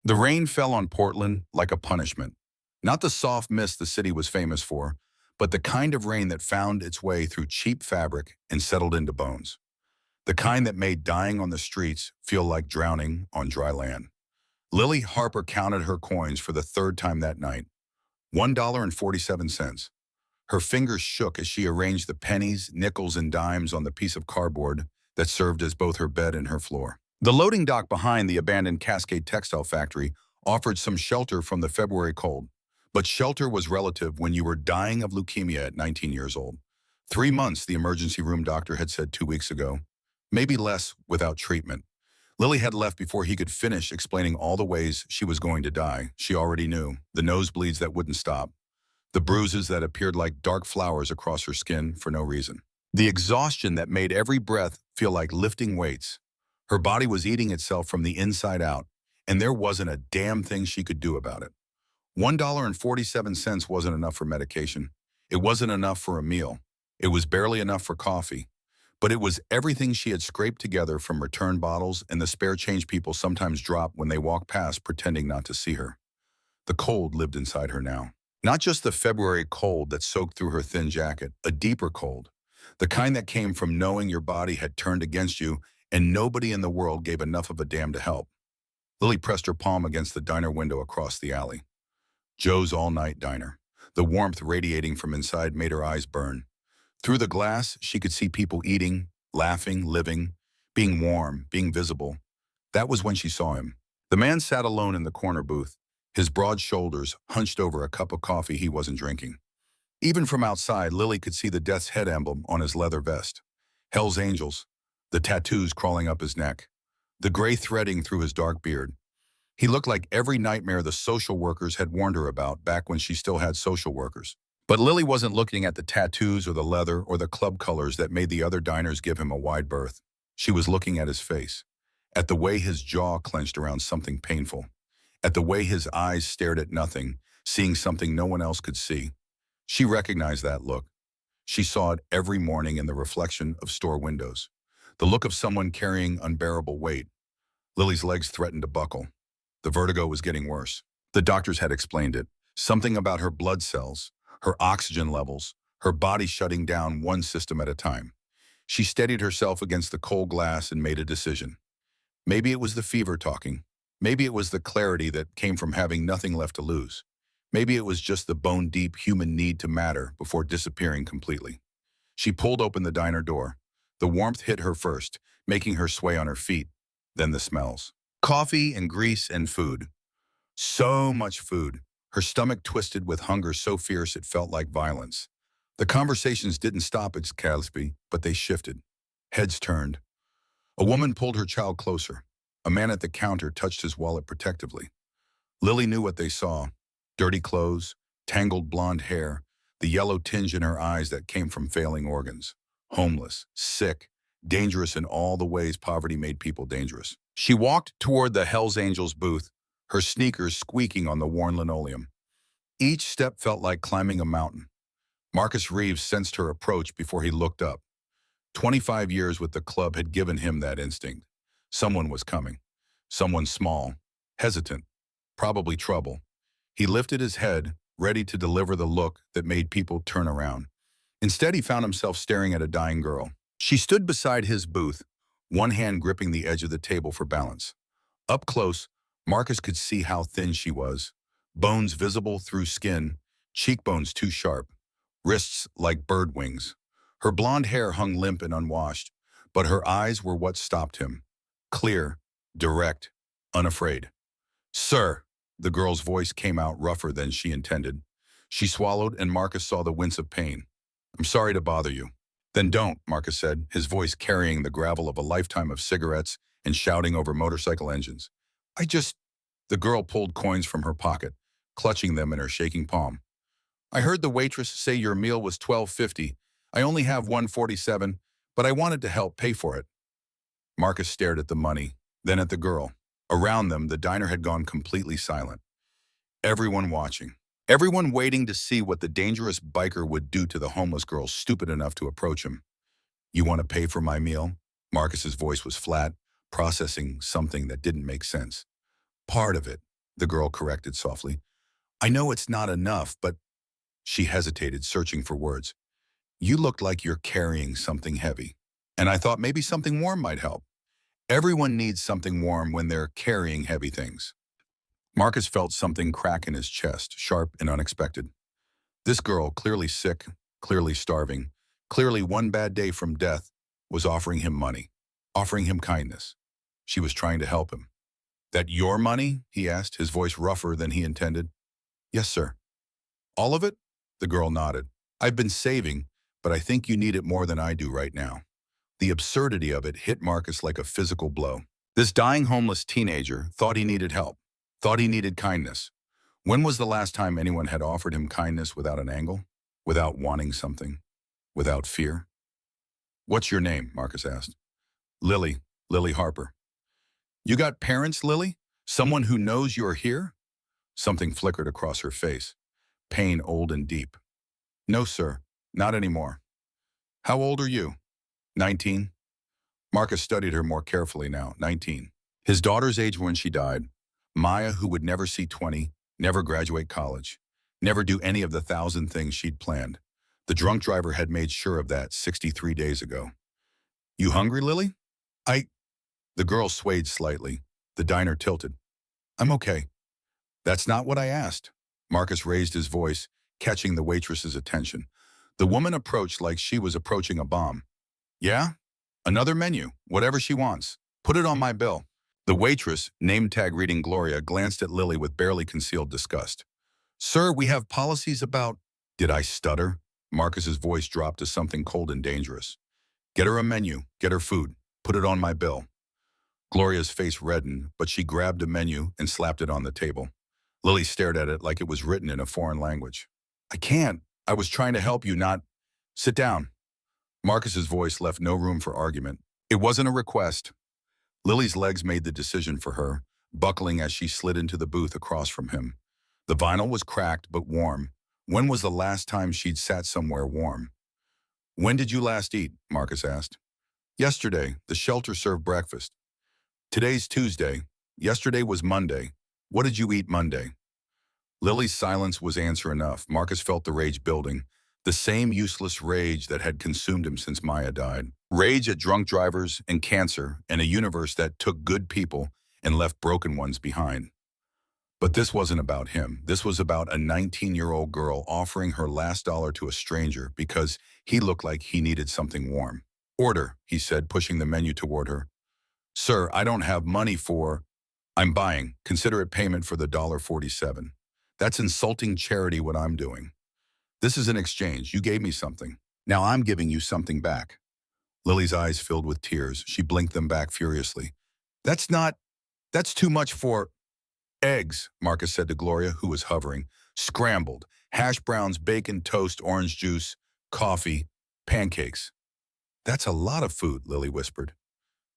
The rain fell on Portland like a punishment. Not the soft mist the city was famous for, but the kind of rain that found its way through cheap fabric and settled into bones. The kind that made dying on the streets feel like drowning on dry land. Lily Harper counted her coins for the third time that night. $1.47. Her fingers shook as she arranged the pennies, nickels, and dimes on the piece of cardboard that served as both her bed and her floor. The loading dock behind the abandoned Cascade textile factory offered some shelter from the February cold. But shelter was relative when you were dying of leukemia at 19 years old. 3 months, the emergency room doctor had said 2 weeks ago. Maybe less without treatment. Lily had left before he could finish explaining all the ways she was going to die. She already knew. The nosebleeds that wouldn't stop. The bruises that appeared like dark flowers across her skin for no reason. The exhaustion that made every breath feel like lifting weights. Her body was eating itself from the inside out, and there wasn't a damn thing she could do about it. $1.47 wasn't enough for medication. It wasn't enough for a meal. It was barely enough for coffee. But it was everything she had scraped together from return bottles and the spare change people sometimes drop when they walk past pretending not to see her. The cold lived inside her now. Not just the February cold that soaked through her thin jacket, a deeper cold. The kind that came from knowing your body had turned against you and nobody in the world gave enough of a damn to help. Lily pressed her palm against the diner window across the alley. Joe's all-night diner. The warmth radiating from inside made her eyes burn. Through the glass, she could see people eating, laughing, living, being warm, being visible. That was when she saw him. The man sat alone in the corner booth, his broad shoulders hunched over a cup of coffee he wasn't drinking. Even from outside, Lily could see the death's head emblem on his leather vest. Hell's Angels, the tattoos crawling up his neck, the gray threading through his dark beard. He looked like every nightmare the social workers had warned her about back when she still had social workers. But Lily wasn't looking at the tattoos or the leather or the club colors that made the other diners give him a wide berth. She was looking at his face, at the way his jaw clenched around something painful, at the way his eyes stared at nothing, seeing something no one else could see. She recognized that look. She saw it every morning in the reflection of store windows. The look of someone carrying unbearable weight. Lily's legs threatened to buckle. The vertigo was getting worse. The doctors had explained it. Something about her blood cells, her oxygen levels, her body shutting down one system at a time. She steadied herself against the cold glass and made a decision. Maybe it was the fever talking. Maybe it was the clarity that came from having nothing left to lose. Maybe it was just the bone-deep human need to matter before disappearing completely. She pulled open the diner door. The warmth hit her first, making her sway on her feet, then the smells. Coffee and grease and food. So much food. Her stomach twisted with hunger so fierce it felt like violence. The conversations didn't stop at Calsby, but they shifted. Heads turned. A woman pulled her child closer. A man at the counter touched his wallet protectively. Lily knew what they saw. Dirty clothes, tangled blonde hair, the yellow tinge in her eyes that came from failing organs. Homeless, sick, dangerous in all the ways poverty made people dangerous. She walked toward the Hell's Angels booth, her sneakers squeaking on the worn linoleum. Each step felt like climbing a mountain. Marcus Reeves sensed her approach before he looked up. 25 years with the club had given him that instinct. Someone was coming. Someone small, hesitant, probably trouble. He lifted his head, ready to deliver the look that made people turn around. Instead, he found himself staring at a dying girl. She stood beside his booth, one hand gripping the edge of the table for balance. Up close, Marcus could see how thin she was. Bones visible through skin, cheekbones too sharp, wrists like bird wings. Her blonde hair hung limp and unwashed, but her eyes were what stopped him. Clear, direct, unafraid. "Sir," the girl's voice came out rougher than she intended. She swallowed and Marcus saw the wince of pain. "I'm sorry to bother you." "Then don't," Marcus said, his voice carrying the gravel of a lifetime of cigarettes and shouting over motorcycle engines. The girl pulled coins from her pocket, clutching them in her shaking palm. "I heard the waitress say your meal was $12.50. I only have $1.47, but I wanted to help pay for it." Marcus stared at the money, then at the girl. Around them, the diner had gone completely silent. Everyone watching. Everyone waiting to see what the dangerous biker would do to the homeless girl stupid enough to approach him. "You want to pay for my meal?" Marcus's voice was flat, processing something that didn't make sense. "Part of it," the girl corrected softly. I know it's not enough, but she hesitated, searching for words. You looked like you're carrying something heavy. And I thought maybe something warm might help. Everyone needs something warm when they're carrying heavy things. Marcus felt something crack in his chest, sharp and unexpected. This girl, clearly sick, clearly starving, clearly one bad day from death, was offering him money, offering him kindness. She was trying to help him. That your money? He asked, his voice rougher than he intended. Yes, sir. All of it? The girl nodded. I've been saving, but I think you need it more than I do right now. The absurdity of it hit Marcus like a physical blow. This dying homeless teenager thought he needed help, thought he needed kindness. When was the last time anyone had offered him kindness without an angle, without wanting something, without fear? What's your name? Marcus asked. Lily, Lily Harper. You got parents, Lily? Someone who knows you're here? Something flickered across her face, pain old and deep. No, sir, not anymore. How old are you? 19. Marcus studied her more carefully now, 19. His daughter's age when she died. Maya, who would never see 20, never graduate college, never do any of the 1,000 things she'd planned. The drunk driver had made sure of that 63 days ago. You hungry, Lily? The girl swayed slightly. The diner tilted. I'm okay. That's not what I asked. Marcus raised his voice, catching the waitress's attention. The woman approached like she was approaching a bomb. Yeah? Another menu, whatever she wants. Put it on my bill. The waitress, name tag reading Gloria, glanced at Lily with barely concealed disgust. Sir, we have policies about... Did I stutter? Marcus's voice dropped to something cold and dangerous. Get her a menu, get her food, put it on my bill. Gloria's face reddened, but she grabbed a menu and slapped it on the table. Lily stared at it like it was written in a foreign language. I can't. I was trying to help you, not... Sit down. Marcus's voice left no room for argument. It wasn't a request. Lily's legs made the decision for her, buckling as she slid into the booth across from him. The vinyl was cracked but warm. When was the last time she'd sat somewhere warm? When did you last eat? Marcus asked. Yesterday. The shelter served breakfast. Today's Tuesday. Yesterday was Monday. What did you eat Monday? Lily's silence was answer enough. Marcus felt the rage building, the same useless rage that had consumed him since Maya died. Rage at drunk drivers and cancer and a universe that took good people and left broken ones behind. But this wasn't about him. This was about a 19-year-old girl offering her last dollar to a stranger because he looked like he needed something warm. Order, he said, pushing the menu toward her. Sir, I don't have money for... I'm buying. Consider it payment for the $1.47. That's insulting charity what I'm doing. This is an exchange. You gave me something. Now I'm giving you something back. Lily's eyes filled with tears. She blinked them back furiously. That's too much for... Eggs, Marcus said to Gloria, who was hovering. Scrambled. Hash browns, bacon, toast, orange juice, coffee, pancakes. That's a lot of food, Lily whispered.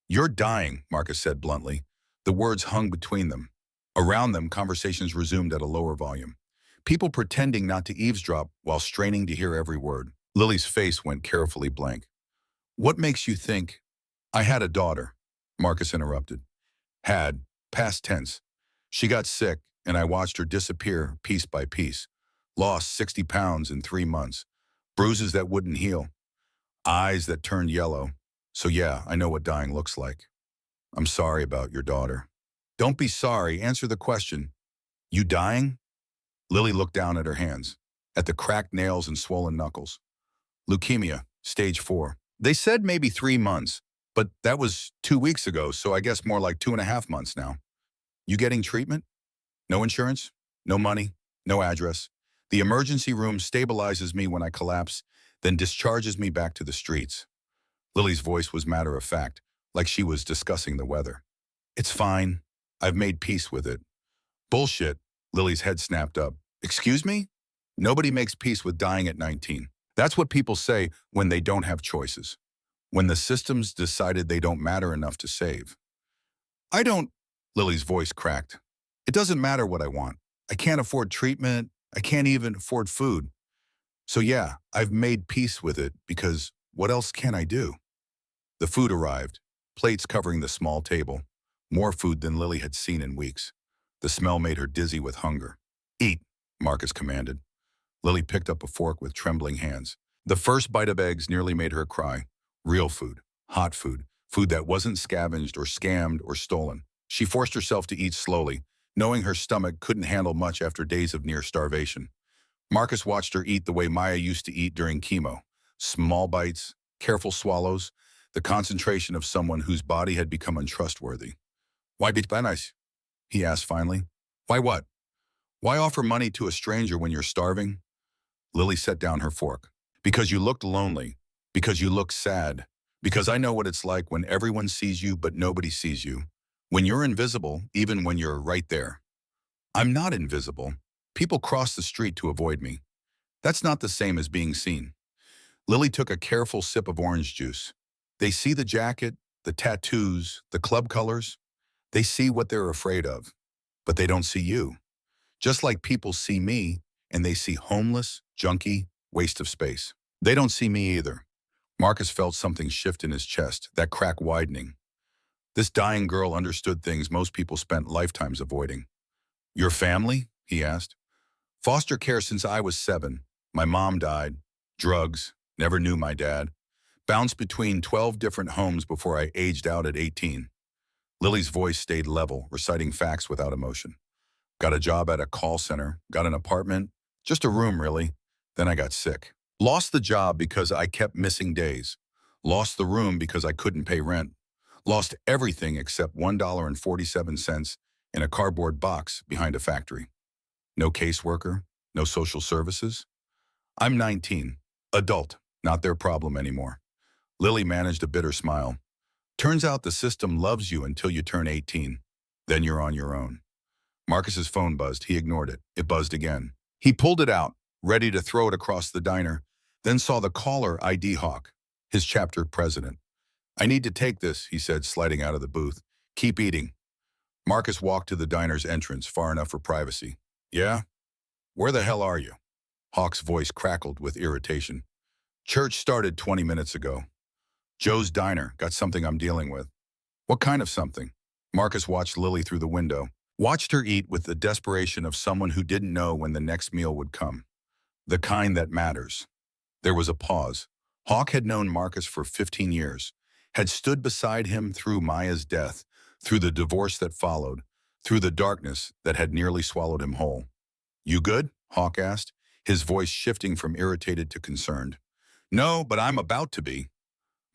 You're dying, Marcus said bluntly. The words hung between them. Around them, conversations resumed at a lower volume. People pretending not to eavesdrop while straining to hear every word. Lily's face went carefully blank. What makes you think... I had a daughter, Marcus interrupted. Had, past tense. She got sick, and I watched her disappear piece by piece. Lost 60 pounds in 3 months. Bruises that wouldn't heal. Eyes that turned yellow. So yeah, I know what dying looks like. I'm sorry about your daughter. Don't be sorry, answer the question. You dying? Lily looked down at her hands, at the cracked nails and swollen knuckles. Leukemia, stage 4. They said maybe 3 months, but that was 2 weeks ago, so I guess more like 2.5 months now. You getting treatment? No insurance? No money? No address? The emergency room stabilizes me when I collapse, then discharges me back to the streets. Lily's voice was matter of fact, like she was discussing the weather. It's fine. I've made peace with it. Bullshit. Lily's head snapped up. Excuse me? Nobody makes peace with dying at 19. That's what people say when they don't have choices. When the systems decided they don't matter enough to save. I don't... Lily's voice cracked. It doesn't matter what I want. I can't afford treatment. I can't even afford food. So yeah, I've made peace with it because what else can I do? The food arrived, plates covering the small table. More food than Lily had seen in weeks. The smell made her dizzy with hunger. Eat, Marcus commanded. Lily picked up a fork with trembling hands. The first bite of eggs nearly made her cry. Real food, hot food, food that wasn't scavenged or scammed or stolen. She forced herself to eat slowly, knowing her stomach couldn't handle much after days of near starvation. Marcus watched her eat the way Maya used to eat during chemo. Small bites, careful swallows, the concentration of someone whose body had become untrustworthy. Why be nice? He asked finally. Why what? Why offer money to a stranger when you're starving? Lily set down her fork. Because you looked lonely. Because you looked sad. Because I know what it's like when everyone sees you but nobody sees you. When you're invisible, even when you're right there. I'm not invisible. People cross the street to avoid me. That's not the same as being seen. Lily took a careful sip of orange juice. They see the jacket, the tattoos, the club colors. They see what they're afraid of. But they don't see you. Just like people see me, and they see homeless, junkie, waste of space. They don't see me either. Marcus felt something shift in his chest, that crack widening. This dying girl understood things most people spent lifetimes avoiding. Your family? He asked. Foster care since I was 7. My mom died. Drugs. Never knew my dad. Bounced between 12 different homes before I aged out at 18. Lily's voice stayed level, reciting facts without emotion. Got a job at a call center, got an apartment, just a room really. Then I got sick. Lost the job because I kept missing days. Lost the room because I couldn't pay rent. Lost everything except $1.47 in a cardboard box behind a factory. No caseworker, no social services. I'm 19, adult, not their problem anymore. Lily managed a bitter smile. Turns out the system loves you until you turn 18. Then you're on your own. Marcus's phone buzzed. He ignored it. It buzzed again. He pulled it out, ready to throw it across the diner, then saw the caller ID Hawk, his chapter president. I need to take this, he said, sliding out of the booth. Keep eating. Marcus walked to the diner's entrance, far enough for privacy. Yeah? Where the hell are you? Hawk's voice crackled with irritation. Church started 20 minutes ago. Joe's Diner, got something I'm dealing with. What kind of something? Marcus watched Lily through the window, watched her eat with the desperation of someone who didn't know when the next meal would come. The kind that matters. There was a pause. Hawk had known Marcus for 15 years, had stood beside him through Maya's death, through the divorce that followed, through the darkness that had nearly swallowed him whole. You good? Hawk asked, his voice shifting from irritated to concerned. No, but I'm about to be.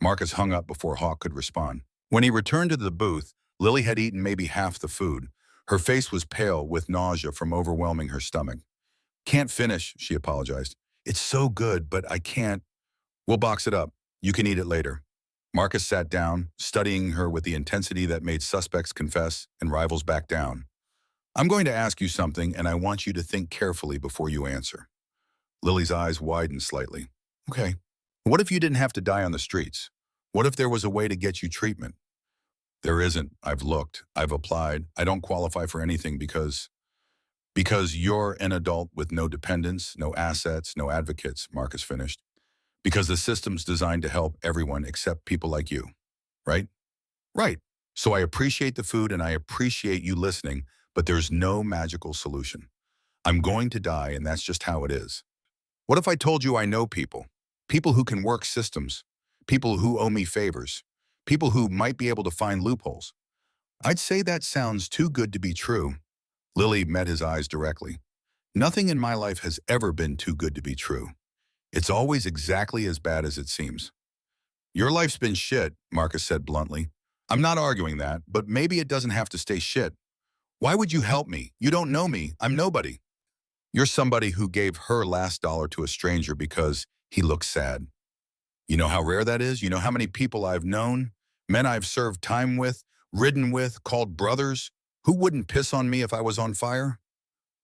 Marcus hung up before Hawk could respond. When he returned to the booth, Lily had eaten maybe half the food. Her face was pale with nausea from overwhelming her stomach. Can't finish, she apologized. It's so good, but I can't. We'll box it up. You can eat it later. Marcus sat down, studying her with the intensity that made suspects confess and rivals back down. I'm going to ask you something, and I want you to think carefully before you answer. Lily's eyes widened slightly. Okay. What if you didn't have to die on the streets? What if there was a way to get you treatment? There isn't. I've looked. I've applied. I don't qualify for anything because you're an adult with no dependents, no assets, no advocates, Marcus finished. Because the system's designed to help everyone except people like you. Right? Right. So I appreciate the food and I appreciate you listening, but there's no magical solution. I'm going to die and that's just how it is. What if I told you I know people? People who can work systems. People who owe me favors. People who might be able to find loopholes. I'd say that sounds too good to be true. Lily met his eyes directly. Nothing in my life has ever been too good to be true. It's always exactly as bad as it seems. Your life's been shit, Marcus said bluntly. I'm not arguing that, but maybe it doesn't have to stay shit. Why would you help me? You don't know me. I'm nobody. You're somebody who gave her last dollar to a stranger because he looked sad. You know how rare that is? You know how many people I've known, men I've served time with, ridden with, called brothers, who wouldn't piss on me if I was on fire?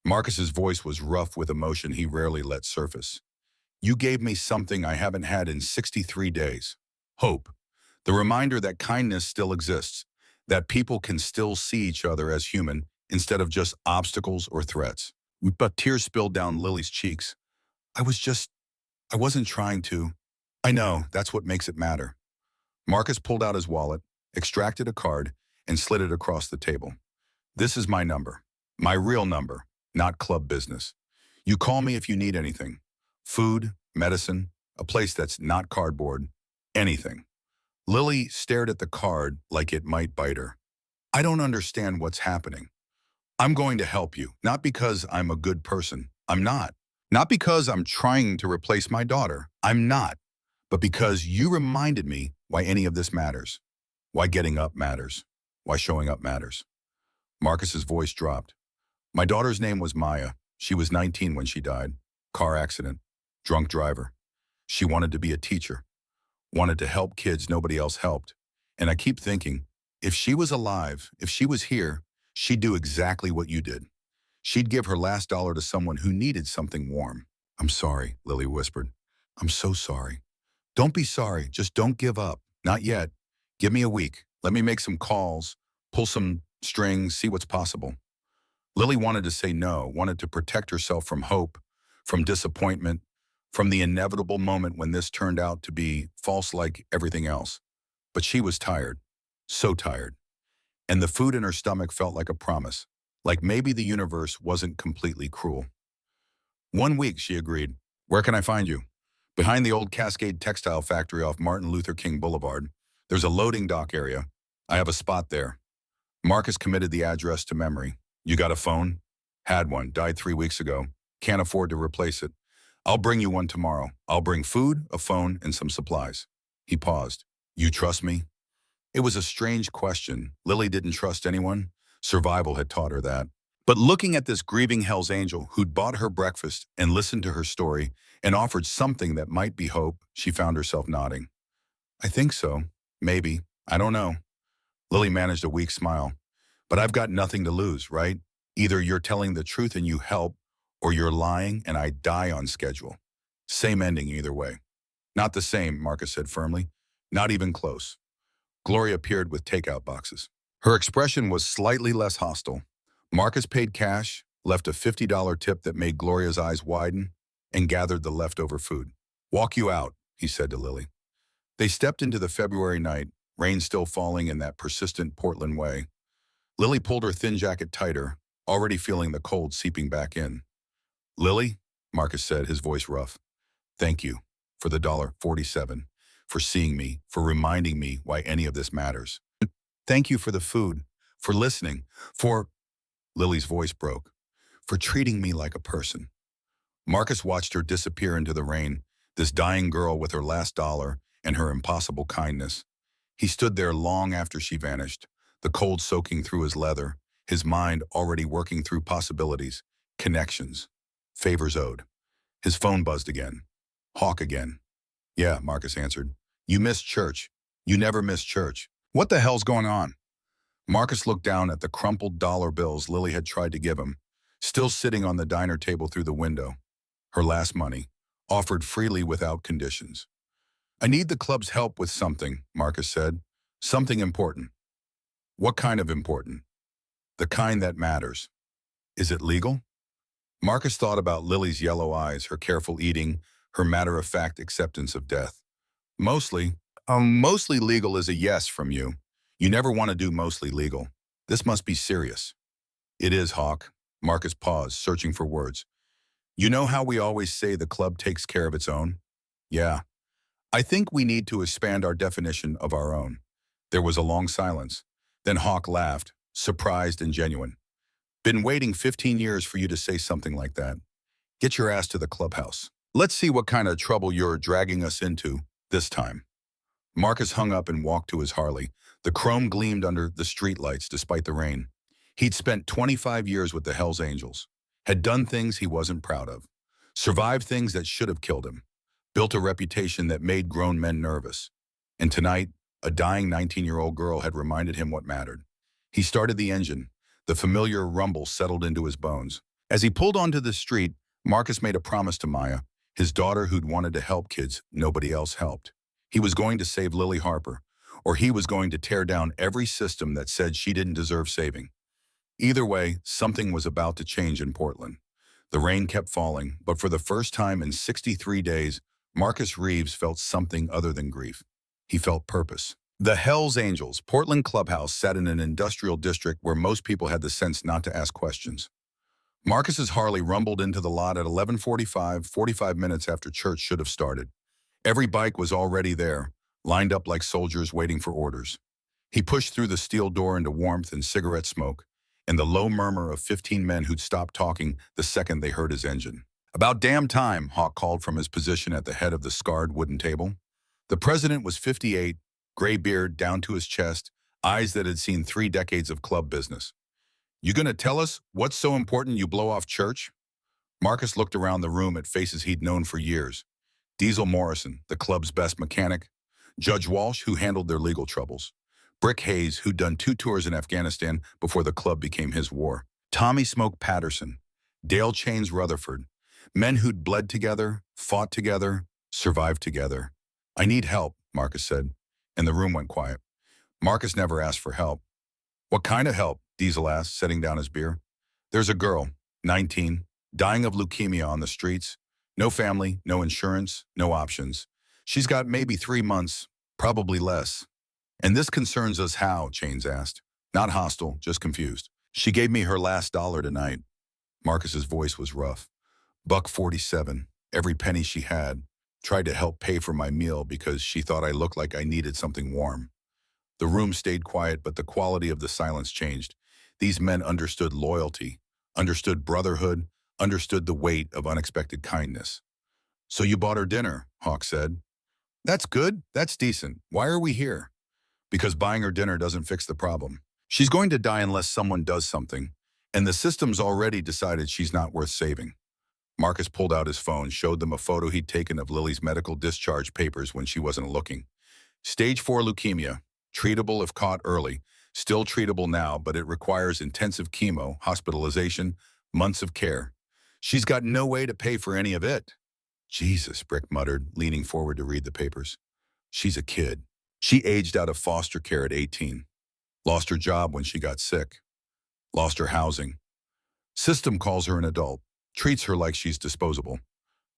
Marcus's voice was rough with emotion he rarely let surface. You gave me something I haven't had in 63 days. Hope. The reminder that kindness still exists, that people can still see each other as human instead of just obstacles or threats. But tears spilled down Lily's cheeks. I wasn't trying to. I know, that's what makes it matter. Marcus pulled out his wallet, extracted a card, and slid it across the table. This is my number. My real number, not club business. You call me if you need anything. Food, medicine, a place that's not cardboard, anything. Lily stared at the card like it might bite her. I don't understand what's happening. I'm going to help you, not because I'm a good person. I'm not. Not because I'm trying to replace my daughter. I'm not. But because you reminded me why any of this matters. Why getting up matters. Why showing up matters. Marcus's voice dropped. My daughter's name was Maya. She was 19 when she died. Car accident. Drunk driver. She wanted to be a teacher. Wanted to help kids nobody else helped. And I keep thinking, if she was alive, if she was here, she'd do exactly what you did. She'd give her last dollar to someone who needed something warm. I'm sorry, Lily whispered. I'm so sorry. Don't be sorry. Just don't give up. Not yet. Give me a week. Let me make some calls, pull some strings, see what's possible. Lily wanted to say no, wanted to protect herself from hope, from disappointment, from the inevitable moment when this turned out to be false like everything else. But she was tired, so tired. And the food in her stomach felt like a promise, like maybe the universe wasn't completely cruel. 1 week, she agreed. Where can I find you? Behind the old Cascade textile factory off Martin Luther King Boulevard. There's a loading dock area. I have a spot there. Marcus committed the address to memory. You got a phone? Had one, died 3 weeks ago. Can't afford to replace it. I'll bring you one tomorrow. I'll bring food, a phone, and some supplies. He paused. You trust me? It was a strange question. Lily didn't trust anyone. Survival had taught her that. But looking at this grieving Hell's Angel who'd bought her breakfast and listened to her story and offered something that might be hope, she found herself nodding. I think so. Maybe. I don't know. Lily managed a weak smile. But I've got nothing to lose, right? Either you're telling the truth and you help, or you're lying and I die on schedule. Same ending either way. Not the same, Marcus said firmly. Not even close. Gloria appeared with takeout boxes. Her expression was slightly less hostile. Marcus paid cash, left a $50 tip that made Gloria's eyes widen, and gathered the leftover food. Walk you out, he said to Lily. They stepped into the February night, rain still falling in that persistent Portland way. Lily pulled her thin jacket tighter, already feeling the cold seeping back in. Lily, Marcus said, his voice rough. Thank you for the $1.47, for seeing me, for reminding me why any of this matters. Thank you for the food, for listening, for... Lily's voice broke. For treating me like a person. Marcus watched her disappear into the rain, this dying girl with her last dollar and her impossible kindness. He stood there long after she vanished, the cold soaking through his leather, his mind already working through possibilities, connections, favors owed. His phone buzzed again. Hawk again. Yeah, Marcus answered. You missed church. You never missed church. What the hell's going on? Marcus looked down at the crumpled dollar bills Lily had tried to give him, still sitting on the diner table through the window. Her last money, offered freely without conditions. I need the club's help with something, Marcus said. Something important. What kind of important? The kind that matters. Is it legal? Marcus thought about Lily's yellow eyes, her careful eating, her matter-of-fact acceptance of death. Mostly legal is a yes from you. You never want to do mostly legal. This must be serious. It is, Hawk. Marcus paused, searching for words. You know how we always say the club takes care of its own? Yeah. I think we need to expand our definition of our own. There was a long silence. Then Hawk laughed, surprised and genuine. Been waiting 15 years for you to say something like that. Get your ass to the clubhouse. Let's see what kind of trouble you're dragging us into this time. Marcus hung up and walked to his Harley. The chrome gleamed under the streetlights despite the rain. He'd spent 25 years with the Hells Angels, had done things he wasn't proud of, survived things that should have killed him, built a reputation that made grown men nervous. And tonight, a dying 19-year-old girl had reminded him what mattered. He started the engine. The familiar rumble settled into his bones. As he pulled onto the street, Marcus made a promise to Maya, his daughter who'd wanted to help kids nobody else helped. He was going to save Lily Harper, or he was going to tear down every system that said she didn't deserve saving. Either way, something was about to change in Portland. The rain kept falling, but for the first time in 63 days, Marcus Reeves felt something other than grief. He felt purpose. The Hells Angels, Portland clubhouse sat in an industrial district where most people had the sense not to ask questions. Marcus's Harley rumbled into the lot at 11:45, 45 minutes after church should have started. Every bike was already there, lined up like soldiers waiting for orders. He pushed through the steel door into warmth and cigarette smoke, and the low murmur of 15 men who'd stopped talking the second they heard his engine. "About damn time," Hawk called from his position at the head of the scarred wooden table. The president was 58, gray beard down to his chest, eyes that had seen 3 decades of club business. "You gonna tell us what's so important you blow off church?" Marcus looked around the room at faces he'd known for years. Diesel Morrison, the club's best mechanic. Judge Walsh, who handled their legal troubles. Brick Hayes, who'd done 2 tours in Afghanistan before the club became his war. Tommy Smoke Patterson. Dale Chains Rutherford. Men who'd bled together, fought together, survived together. "I need help," Marcus said, and the room went quiet. Marcus never asked for help. "What kind of help?" Diesel asked, setting down his beer. "There's a girl, 19, dying of leukemia on the streets. No family, no insurance, no options. She's got maybe 3 months, probably less." "And this concerns us how?" Chains asked. Not hostile, just confused. "She gave me her last dollar tonight." Marcus's voice was rough. "$1.47, every penny she had. Tried to help pay for my meal because she thought I looked like I needed something warm." The room stayed quiet, but the quality of the silence changed. These men understood loyalty, understood brotherhood, understood the weight of unexpected kindness. "So you bought her dinner," Hawk said. "That's good. That's decent. Why are we here?" "Because buying her dinner doesn't fix the problem. She's going to die unless someone does something, and the system's already decided she's not worth saving." Marcus pulled out his phone, showed them a photo he'd taken of Lily's medical discharge papers when she wasn't looking. "Stage 4 leukemia, treatable if caught early, still treatable now, but it requires intensive chemo, hospitalization, months of care. She's got no way to pay for any of it." "Jesus," Brick muttered, leaning forward to read the papers. "She's a kid. She aged out of foster care at 18. Lost her job when she got sick. Lost her housing. System calls her an adult, treats her like she's disposable."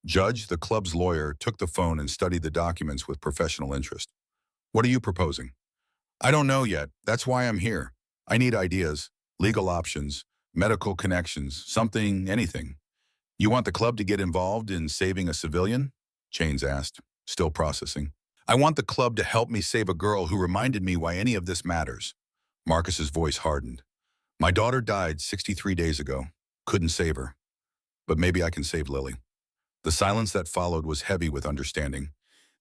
Judge, the club's lawyer, took the phone and studied the documents with professional interest. "What are you proposing?" "I don't know yet. That's why I'm here. I need ideas, legal options, medical connections, something, anything." "You want the club to get involved in saving a civilian?" Chains asked, still processing. "I want the club to help me save a girl who reminded me why any of this matters." Marcus's voice hardened. "My daughter died 63 days ago. Couldn't save her. But maybe I can save Lily." The silence that followed was heavy with understanding.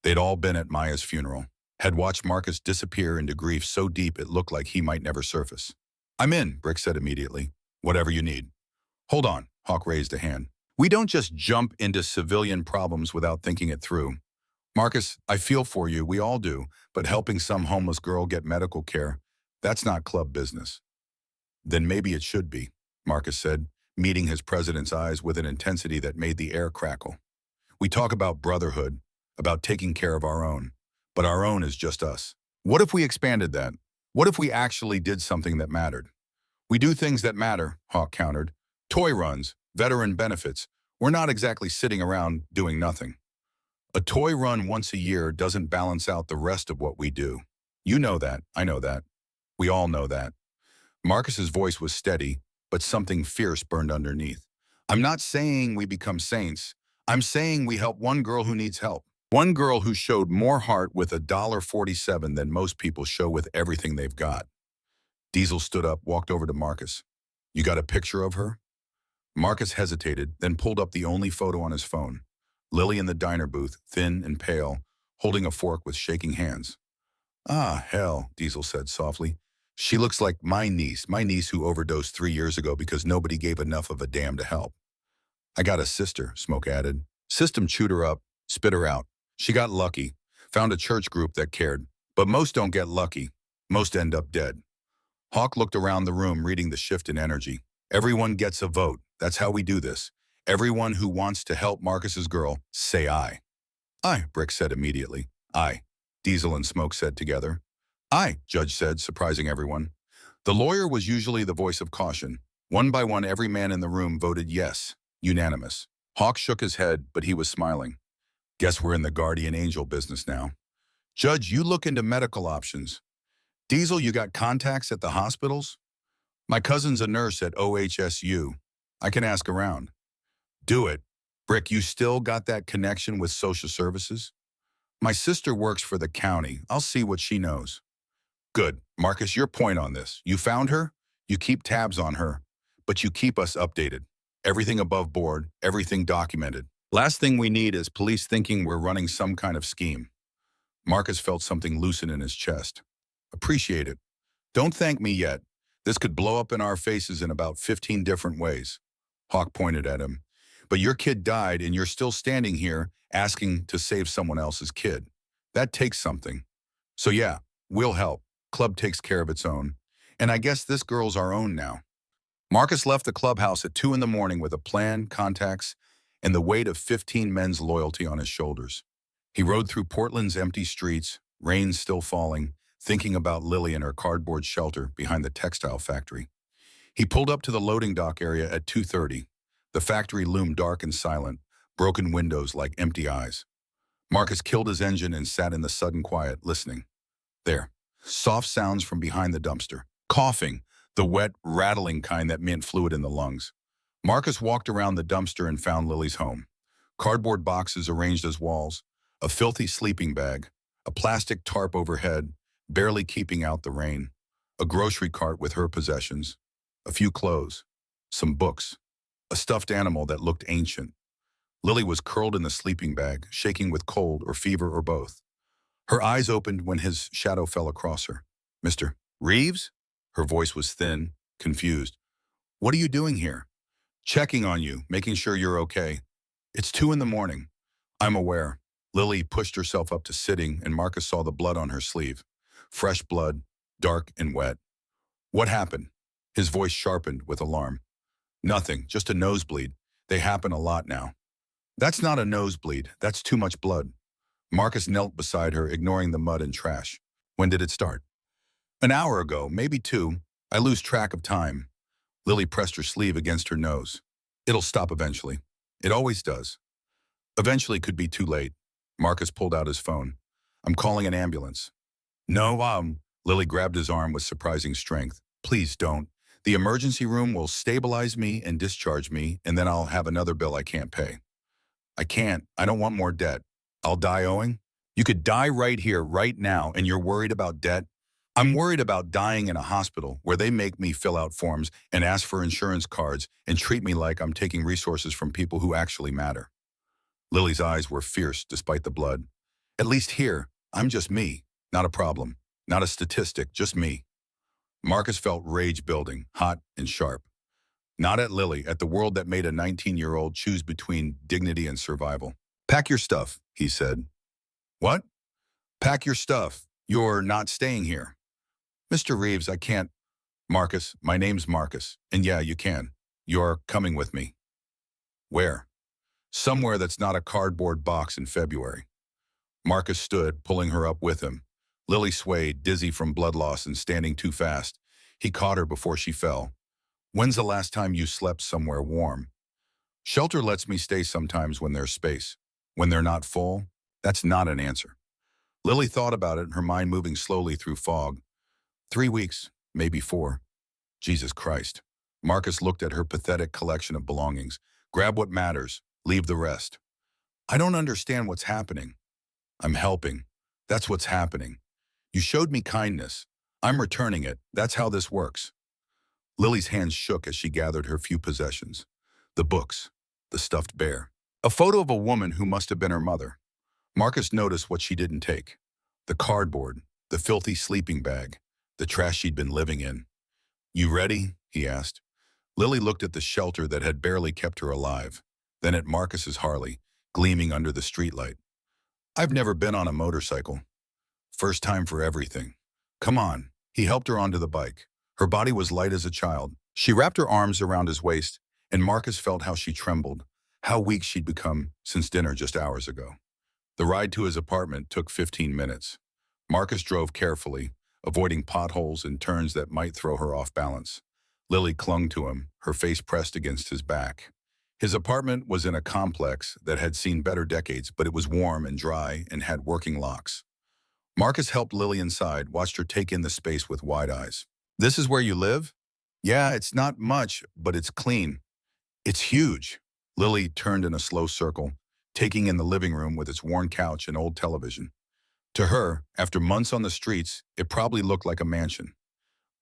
They'd all been at Maya's funeral, had watched Marcus disappear into grief so deep it looked like he might never surface. "I'm in," Brick said immediately. "Whatever you need." "Hold on," Hawk raised a hand. "We don't just jump into civilian problems without thinking it through. Marcus, I feel for you, we all do, but helping some homeless girl get medical care, that's not club business." "Then maybe it should be," Marcus said, meeting his president's eyes with an intensity that made the air crackle. "We talk about brotherhood, about taking care of our own, but our own is just us. What if we expanded that? What if we actually did something that mattered?" "We do things that matter," Hawk countered. "Toy runs, veteran benefits. We're not exactly sitting around doing nothing." "A toy run once a year doesn't balance out the rest of what we do. You know that, I know that. We all know that." Marcus's voice was steady, but something fierce burned underneath. "I'm not saying we become saints. I'm saying we help one girl who needs help. One girl who showed more heart with $1.47 than most people show with everything they've got." Diesel stood up, walked over to Marcus. "You got a picture of her?" Marcus hesitated, then pulled up the only photo on his phone. Lily in the diner booth, thin and pale, holding a fork with shaking hands. "Ah, hell," Diesel said softly. "She looks like my niece who overdosed 3 years ago because nobody gave enough of a damn to help." "I got a sister," Smoke added. "System chewed her up, spit her out. She got lucky, found a church group that cared. But most don't get lucky. Most end up dead." Hawk looked around the room, reading the shift in energy. "Everyone gets a vote. That's how we do this. Everyone who wants to help Marcus's girl, say aye." "Aye," Brick said immediately. "Aye," Diesel and Smoke said together. "Aye," Judge said, surprising everyone. The lawyer was usually the voice of caution. One by one, every man in the room voted yes, unanimous. Hawk shook his head, but he was smiling. "Guess we're in the guardian angel business now." Judge, you look into medical options. Diesel, you got contacts at the hospitals? My cousin's a nurse at OHSU. I can ask around. Do it. Brick, you still got that connection with social services? My sister works for the county. I'll see what she knows. Good. Marcus, your point on this. You found her, you keep tabs on her, but you keep us updated. Everything above board, everything documented. Last thing we need is police thinking we're running some kind of scheme. Marcus felt something loosen in his chest. Appreciate it. Don't thank me yet. This could blow up in our faces in about 15 different ways. Hawk pointed at him. But your kid died and you're still standing here asking to save someone else's kid. That takes something. So yeah, we'll help. Club takes care of its own. And I guess this girl's our own now. Marcus left the clubhouse at 2 in the morning with a plan, contacts, and the weight of 15 men's loyalty on his shoulders. He rode through Portland's empty streets, rain still falling, thinking about Lily and her cardboard shelter behind the textile factory. He pulled up to the loading dock area at 2:30. The factory loomed dark and silent, broken windows like empty eyes. Marcus killed his engine and sat in the sudden quiet, listening. There, soft sounds from behind the dumpster. Coughing, the wet, rattling kind that meant fluid in the lungs. Marcus walked around the dumpster and found Lily's home. Cardboard boxes arranged as walls, a filthy sleeping bag, a plastic tarp overhead, barely keeping out the rain, a grocery cart with her possessions, a few clothes, some books, a stuffed animal that looked ancient. Lily was curled in the sleeping bag, shaking with cold or fever or both. Her eyes opened when his shadow fell across her. Mr. Reeves? Her voice was thin, confused. What are you doing here? Checking on you, making sure you're okay. It's 2 in the morning. I'm aware. Lily pushed herself up to sitting and Marcus saw the blood on her sleeve. Fresh blood, dark and wet. What happened? His voice sharpened with alarm. Nothing, just a nosebleed. They happen a lot now. That's not a nosebleed, that's too much blood. Marcus knelt beside her, ignoring the mud and trash. When did it start? An hour ago, maybe 2. I lose track of time. Lily pressed her sleeve against her nose. It'll stop eventually. It always does. Eventually could be too late. Marcus pulled out his phone. I'm calling an ambulance. No, Lily grabbed his arm with surprising strength. Please don't. The emergency room will stabilize me and discharge me, and then I'll have another bill I can't pay. I can't. I don't want more debt. I'll die owing? You could die right here, right now, and you're worried about debt? I'm worried about dying in a hospital where they make me fill out forms and ask for insurance cards and treat me like I'm taking resources from people who actually matter. Lily's eyes were fierce despite the blood. At least here, I'm just me, not a problem, not a statistic, just me. Marcus felt rage building, hot and sharp. Not at Lily, at the world that made a 19-year-old choose between dignity and survival. Pack your stuff, he said. What? Pack your stuff. You're not staying here. Mr. Reeves, I can't. Marcus, my name's Marcus, and yeah, you can. You're coming with me. Where? Somewhere that's not a cardboard box in February. Marcus stood, pulling her up with him. Lily swayed, dizzy from blood loss and standing too fast. He caught her before she fell. When's the last time you slept somewhere warm? Shelter lets me stay sometimes when there's space. When they're not full, that's not an answer. Lily thought about it, her mind moving slowly through fog. 3 weeks, maybe 4. Jesus Christ. Marcus looked at her pathetic collection of belongings. Grab what matters, leave the rest. I don't understand what's happening. I'm helping. That's what's happening. You showed me kindness. I'm returning it. That's how this works. Lily's hands shook as she gathered her few possessions. The books, the stuffed bear, a photo of a woman who must have been her mother. Marcus noticed what she didn't take. The cardboard, the filthy sleeping bag, the trash she'd been living in. You ready? He asked. Lily looked at the shelter that had barely kept her alive, then at Marcus's Harley, gleaming under the streetlight. I've never been on a motorcycle. First time for everything. Come on. He helped her onto the bike. Her body was light as a child. She wrapped her arms around his waist, and Marcus felt how she trembled, how weak she'd become since dinner just hours ago. The ride to his apartment took 15 minutes. Marcus drove carefully, avoiding potholes and turns that might throw her off balance. Lily clung to him, her face pressed against his back. His apartment was in a complex that had seen better decades, but it was warm and dry and had working locks. Marcus helped Lily inside, watched her take in the space with wide eyes. This is where you live? Yeah, it's not much, but it's clean. It's huge. Lily turned in a slow circle, taking in the living room with its worn couch and old television. To her, after months on the streets, it probably looked like a mansion.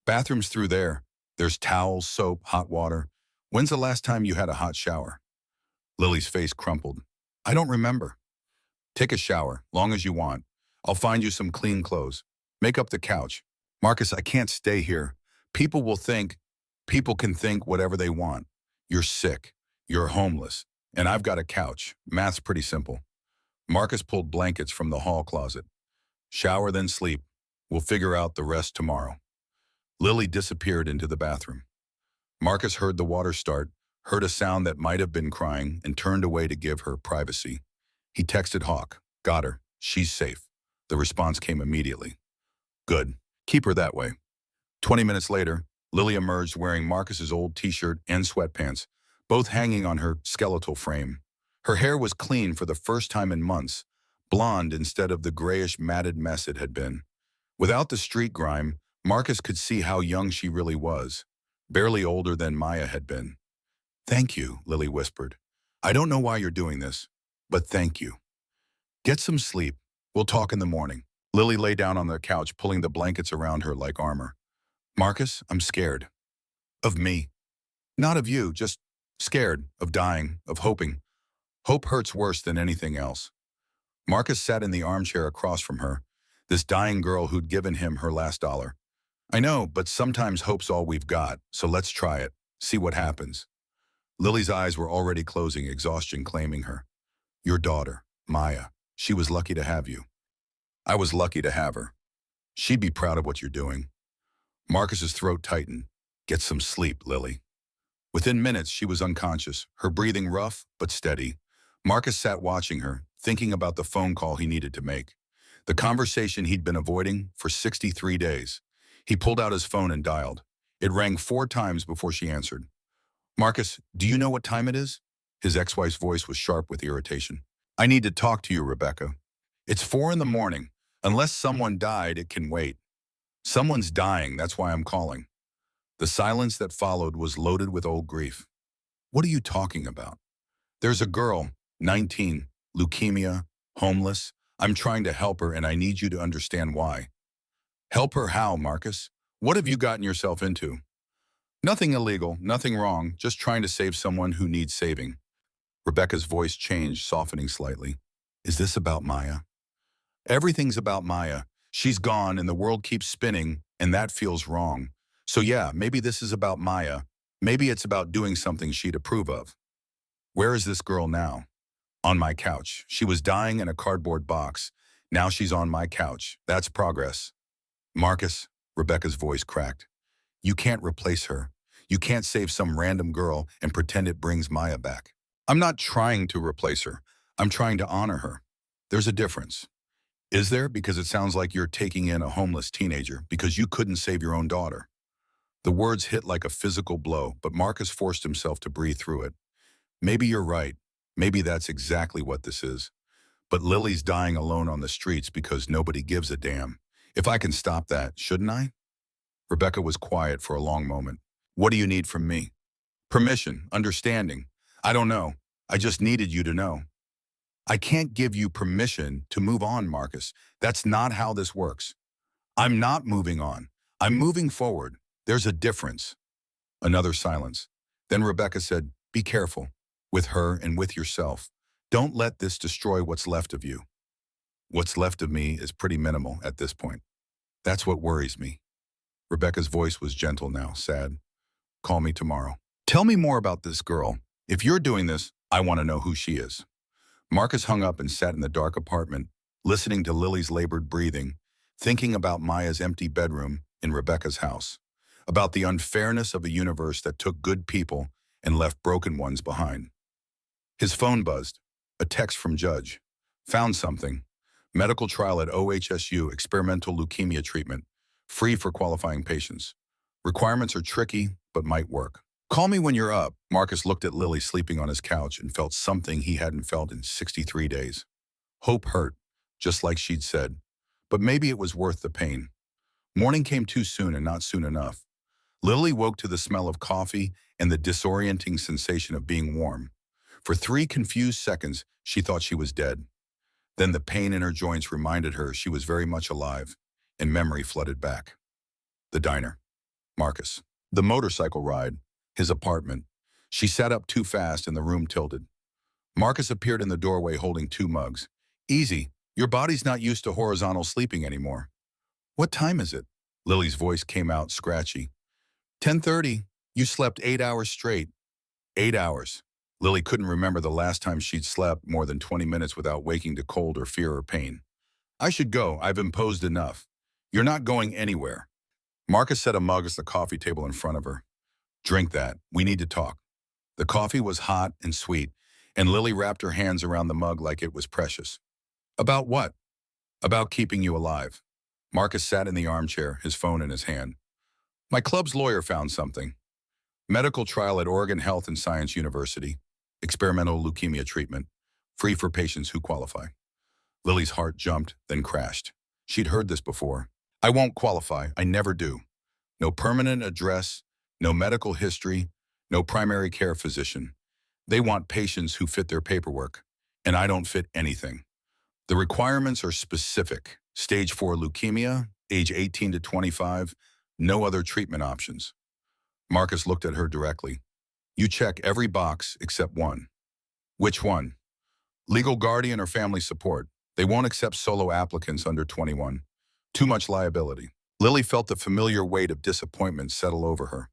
Bathrooms through there. There's towels, soap, hot water. When's the last time you had a hot shower? Lily's face crumpled. I don't remember. Take a shower, long as you want. I'll find you some clean clothes. Make up the couch. Marcus, I can't stay here. People will think, people can think whatever they want. You're sick. You're homeless. And I've got a couch. Math's pretty simple. Marcus pulled blankets from the hall closet. Shower, then sleep. We'll figure out the rest tomorrow. Lily disappeared into the bathroom. Marcus heard the water start, heard a sound that might have been crying, and turned away to give her privacy. He texted Hawk. Got her. She's safe. The response came immediately. Good. Keep her that way. 20 minutes later, Lily emerged wearing Marcus's old t-shirt and sweatpants, both hanging on her skeletal frame. Her hair was clean for the first time in months, blonde instead of the grayish matted mess it had been. Without the street grime, Marcus could see how young she really was, barely older than Maya had been. Thank you, Lily whispered. I don't know why you're doing this, but thank you. Get some sleep. We'll talk in the morning. Lily lay down on the couch, pulling the blankets around her like armor. Marcus, I'm scared. Of me. Not of you, just scared, of dying, of hoping. Hope hurts worse than anything else. Marcus sat in the armchair across from her, this dying girl who'd given him her last dollar. I know, but sometimes hope's all we've got, so let's try it, see what happens. Lily's eyes were already closing, exhaustion claiming her. Your daughter, Maya, she was lucky to have you. I was lucky to have her. She'd be proud of what you're doing. Marcus's throat tightened. Get some sleep, Lily. Within minutes, she was unconscious, her breathing rough but steady. Marcus sat watching her, thinking about the phone call he needed to make. The conversation he'd been avoiding for 63 days. He pulled out his phone and dialed. It rang 4 times before she answered. Marcus, do you know what time it is? His ex-wife's voice was sharp with irritation. I need to talk to you, Rebecca. It's 4 in the morning. Unless someone died, it can wait. Someone's dying, that's why I'm calling. The silence that followed was loaded with old grief. What are you talking about? There's a girl, 19, leukemia, homeless. I'm trying to help her and I need you to understand why. Help her how, Marcus? What have you gotten yourself into? Nothing illegal, nothing wrong, just trying to save someone who needs saving. Rebecca's voice changed, softening slightly. Is this about Maya? Everything's about Maya. She's gone and the world keeps spinning, and that feels wrong. So yeah, maybe this is about Maya. Maybe it's about doing something she'd approve of. Where is this girl now? On my couch. She was dying in a cardboard box. Now she's on my couch. That's progress. Marcus, Rebecca's voice cracked. You can't replace her. You can't save some random girl and pretend it brings Maya back. I'm not trying to replace her. I'm trying to honor her. There's a difference. Is there? Because it sounds like you're taking in a homeless teenager because you couldn't save your own daughter. The words hit like a physical blow, but Marcus forced himself to breathe through it. Maybe you're right. Maybe that's exactly what this is. But Lily's dying alone on the streets because nobody gives a damn. If I can stop that, shouldn't I? Rebecca was quiet for a long moment. What do you need from me? Permission, understanding. I don't know. I just needed you to know. I can't give you permission to move on, Marcus. That's not how this works. I'm not moving on. I'm moving forward. There's a difference. Another silence. Then Rebecca said, be careful. With her and with yourself. Don't let this destroy what's left of you. What's left of me is pretty minimal at this point. That's what worries me. Rebecca's voice was gentle now, sad. Call me tomorrow. Tell me more about this girl. If you're doing this, I want to know who she is. Marcus hung up and sat in the dark apartment, listening to Lily's labored breathing, thinking about Maya's empty bedroom in Rebecca's house, about the unfairness of a universe that took good people and left broken ones behind. His phone buzzed. A text from Judge. Found something. Medical trial at OHSU, experimental leukemia treatment. Free for qualifying patients. Requirements are tricky, but might work. Call me when you're up. Marcus looked at Lily sleeping on his couch and felt something he hadn't felt in 63 days. Hope hurt, just like she'd said. but maybe it was worth the pain. Morning came too soon and not soon enough. Lily woke to the smell of coffee and the disorienting sensation of being warm. For 3 confused seconds, she thought she was dead. Then the pain in her joints reminded her she was very much alive, and memory flooded back. The diner. Marcus. The motorcycle ride. His apartment. She sat up too fast and the room tilted. Marcus appeared in the doorway holding 2 mugs. Easy. Your body's not used to horizontal sleeping anymore. What time is it? Lily's voice came out scratchy. 10:30. You slept 8 hours straight. 8 hours. Lily couldn't remember the last time she'd slept more than 20 minutes without waking to cold or fear or pain. I should go. I've imposed enough. You're not going anywhere. Marcus set a mug at the coffee table in front of her. Drink that. We need to talk. The coffee was hot and sweet, and Lily wrapped her hands around the mug like it was precious. About what? About keeping you alive. Marcus sat in the armchair, his phone in his hand. My club's lawyer found something. Medical trial at Oregon Health and Science University. Experimental leukemia treatment. Free for patients who qualify. Lily's heart jumped, then crashed. She'd heard this before. I won't qualify. I never do. No permanent address, no medical history, no primary care physician. They want patients who fit their paperwork, and I don't fit anything. The requirements are specific. Stage 4 leukemia, age 18 to 25, no other treatment options. Marcus looked at her directly. You check every box except one. Which one? Legal guardian or family support. They won't accept solo applicants under 21. Too much liability. Lily felt the familiar weight of disappointment settle over her.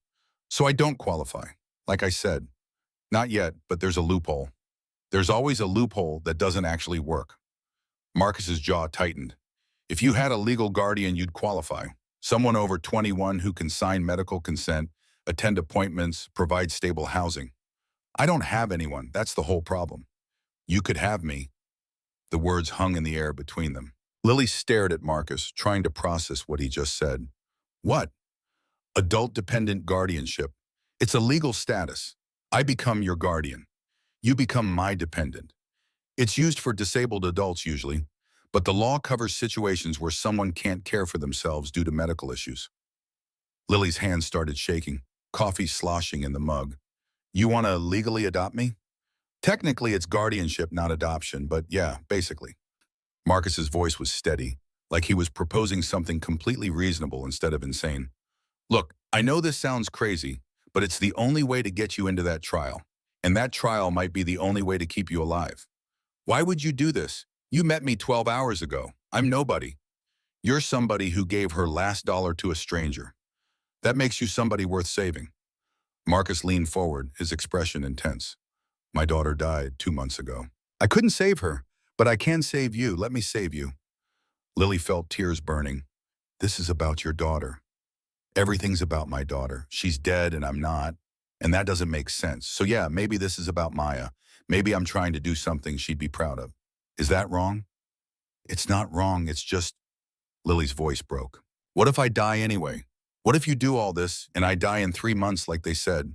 So I don't qualify. Like I said, not yet, but there's a loophole. There's always a loophole that doesn't actually work. Marcus's jaw tightened. If you had a legal guardian, you'd qualify. Someone over 21 who can sign medical consent, attend appointments, provide stable housing. I don't have anyone. That's the whole problem. You could have me. The words hung in the air between them. Lily stared at Marcus, trying to process what he just said. What? Adult-dependent guardianship. It's a legal status. I become your guardian. You become my dependent. It's used for disabled adults usually, but the law covers situations where someone can't care for themselves due to medical issues. Lily's hands started shaking, coffee sloshing in the mug. You want to legally adopt me? Technically, it's guardianship, not adoption, but yeah, basically. Marcus's voice was steady, like he was proposing something completely reasonable instead of insane. Look, I know this sounds crazy, but it's the only way to get you into that trial, and that trial might be the only way to keep you alive. Why would you do this? You met me 12 hours ago. I'm nobody. You're somebody who gave her last dollar to a stranger. That makes you somebody worth saving. Marcus leaned forward, his expression intense. My daughter died 2 months ago. I couldn't save her, but I can save you. Let me save you. Lily felt tears burning. This is about your daughter. Everything's about my daughter. She's dead and I'm not, and that doesn't make sense. So yeah, maybe this is about Maya. Maybe I'm trying to do something she'd be proud of. Is that wrong? It's not wrong, it's just... Lily's voice broke. What if I die anyway? What if you do all this and I die in 3 months like they said?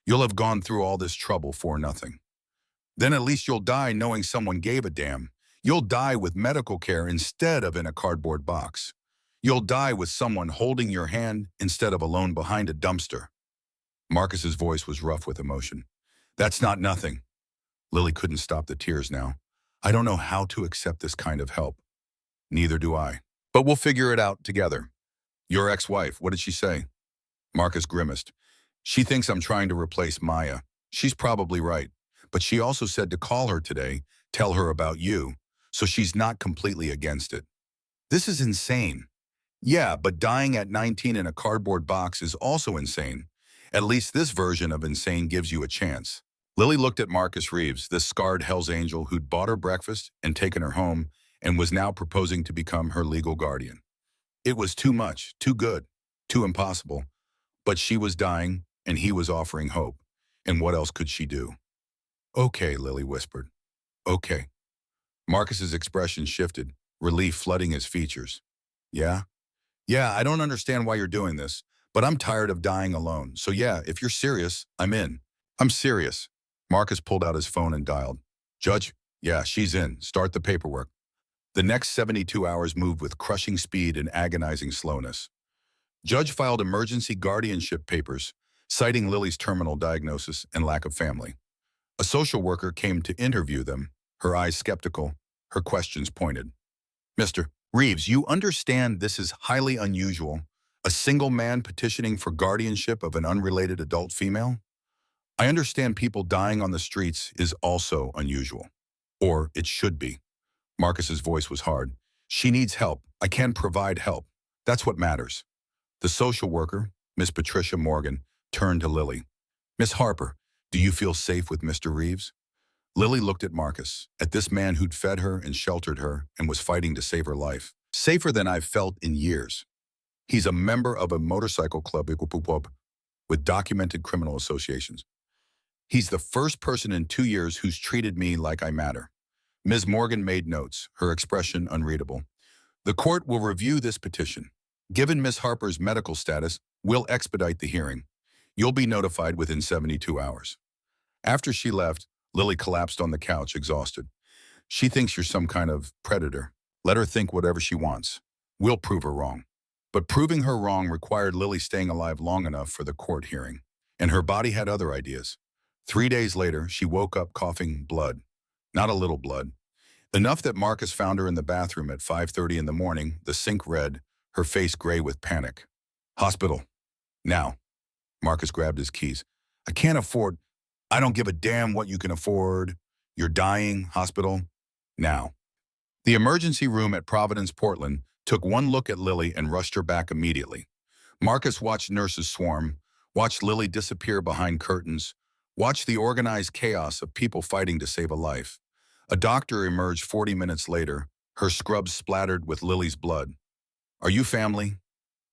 You'll have gone through all this trouble for nothing. Then at least you'll die knowing someone gave a damn. You'll die with medical care instead of in a cardboard box. You'll die with someone holding your hand instead of alone behind a dumpster. Marcus's voice was rough with emotion. That's not nothing. Lily couldn't stop the tears now. I don't know how to accept this kind of help. Neither do I. But we'll figure it out together. Your ex-wife, what did she say? Marcus grimaced. She thinks I'm trying to replace Maya. She's probably right. But she also said to call her today, tell her about you, so she's not completely against it. This is insane. Yeah, but dying at 19 in a cardboard box is also insane. At least this version of insane gives you a chance. Lily looked at Marcus Reeves, this scarred Hell's Angel who'd bought her breakfast and taken her home and was now proposing to become her legal guardian. It was too much, too good, too impossible. But she was dying, and he was offering hope. And what else could she do? Okay, Lily whispered. Okay. Marcus's expression shifted, relief flooding his features. Yeah? Yeah, I don't understand why you're doing this, but I'm tired of dying alone. So yeah, if you're serious, I'm in. I'm serious. Marcus pulled out his phone and dialed. Judge? Yeah, she's in. Start the paperwork. The next 72 hours moved with crushing speed and agonizing slowness. Judge filed emergency guardianship papers, citing Lily's terminal diagnosis and lack of family. A social worker came to interview them, her eyes skeptical, her questions pointed. Mr. Reeves, you understand this is highly unusual. A single man petitioning for guardianship of an unrelated adult female? I understand people dying on the streets is also unusual. Or it should be. Marcus's voice was hard. She needs help. I can provide help. That's what matters. The social worker, Miss Patricia Morgan, turned to Lily. Miss Harper, do you feel safe with Mr. Reeves? Lily looked at Marcus, at this man who'd fed her and sheltered her and was fighting to save her life. Safer than I've felt in years. He's a member of a motorcycle club with documented criminal associations. He's the first person in 2 years who's treated me like I matter. Ms. Morgan made notes, her expression unreadable. The court will review this petition. Given Ms. Harper's medical status, we'll expedite the hearing. You'll be notified within 72 hours. After she left, Lily collapsed on the couch, exhausted. She thinks you're some kind of predator. Let her think whatever she wants. We'll prove her wrong. But proving her wrong required Lily staying alive long enough for the court hearing. And her body had other ideas. 3 days later, she woke up coughing blood. Not a little blood. Enough that Marcus found her in the bathroom at 5:30 in the morning, the sink red, her face gray with panic. Hospital. Now. Marcus grabbed his keys. I can't afford. I don't give a damn what you can afford. You're dying. Hospital. Now. The emergency room at Providence, Portland, took one look at Lily and rushed her back immediately. Marcus watched nurses swarm, watched Lily disappear behind curtains, watched the organized chaos of people fighting to save a life. A doctor emerged 40 minutes later, her scrubs splattered with Lily's blood. Are you family?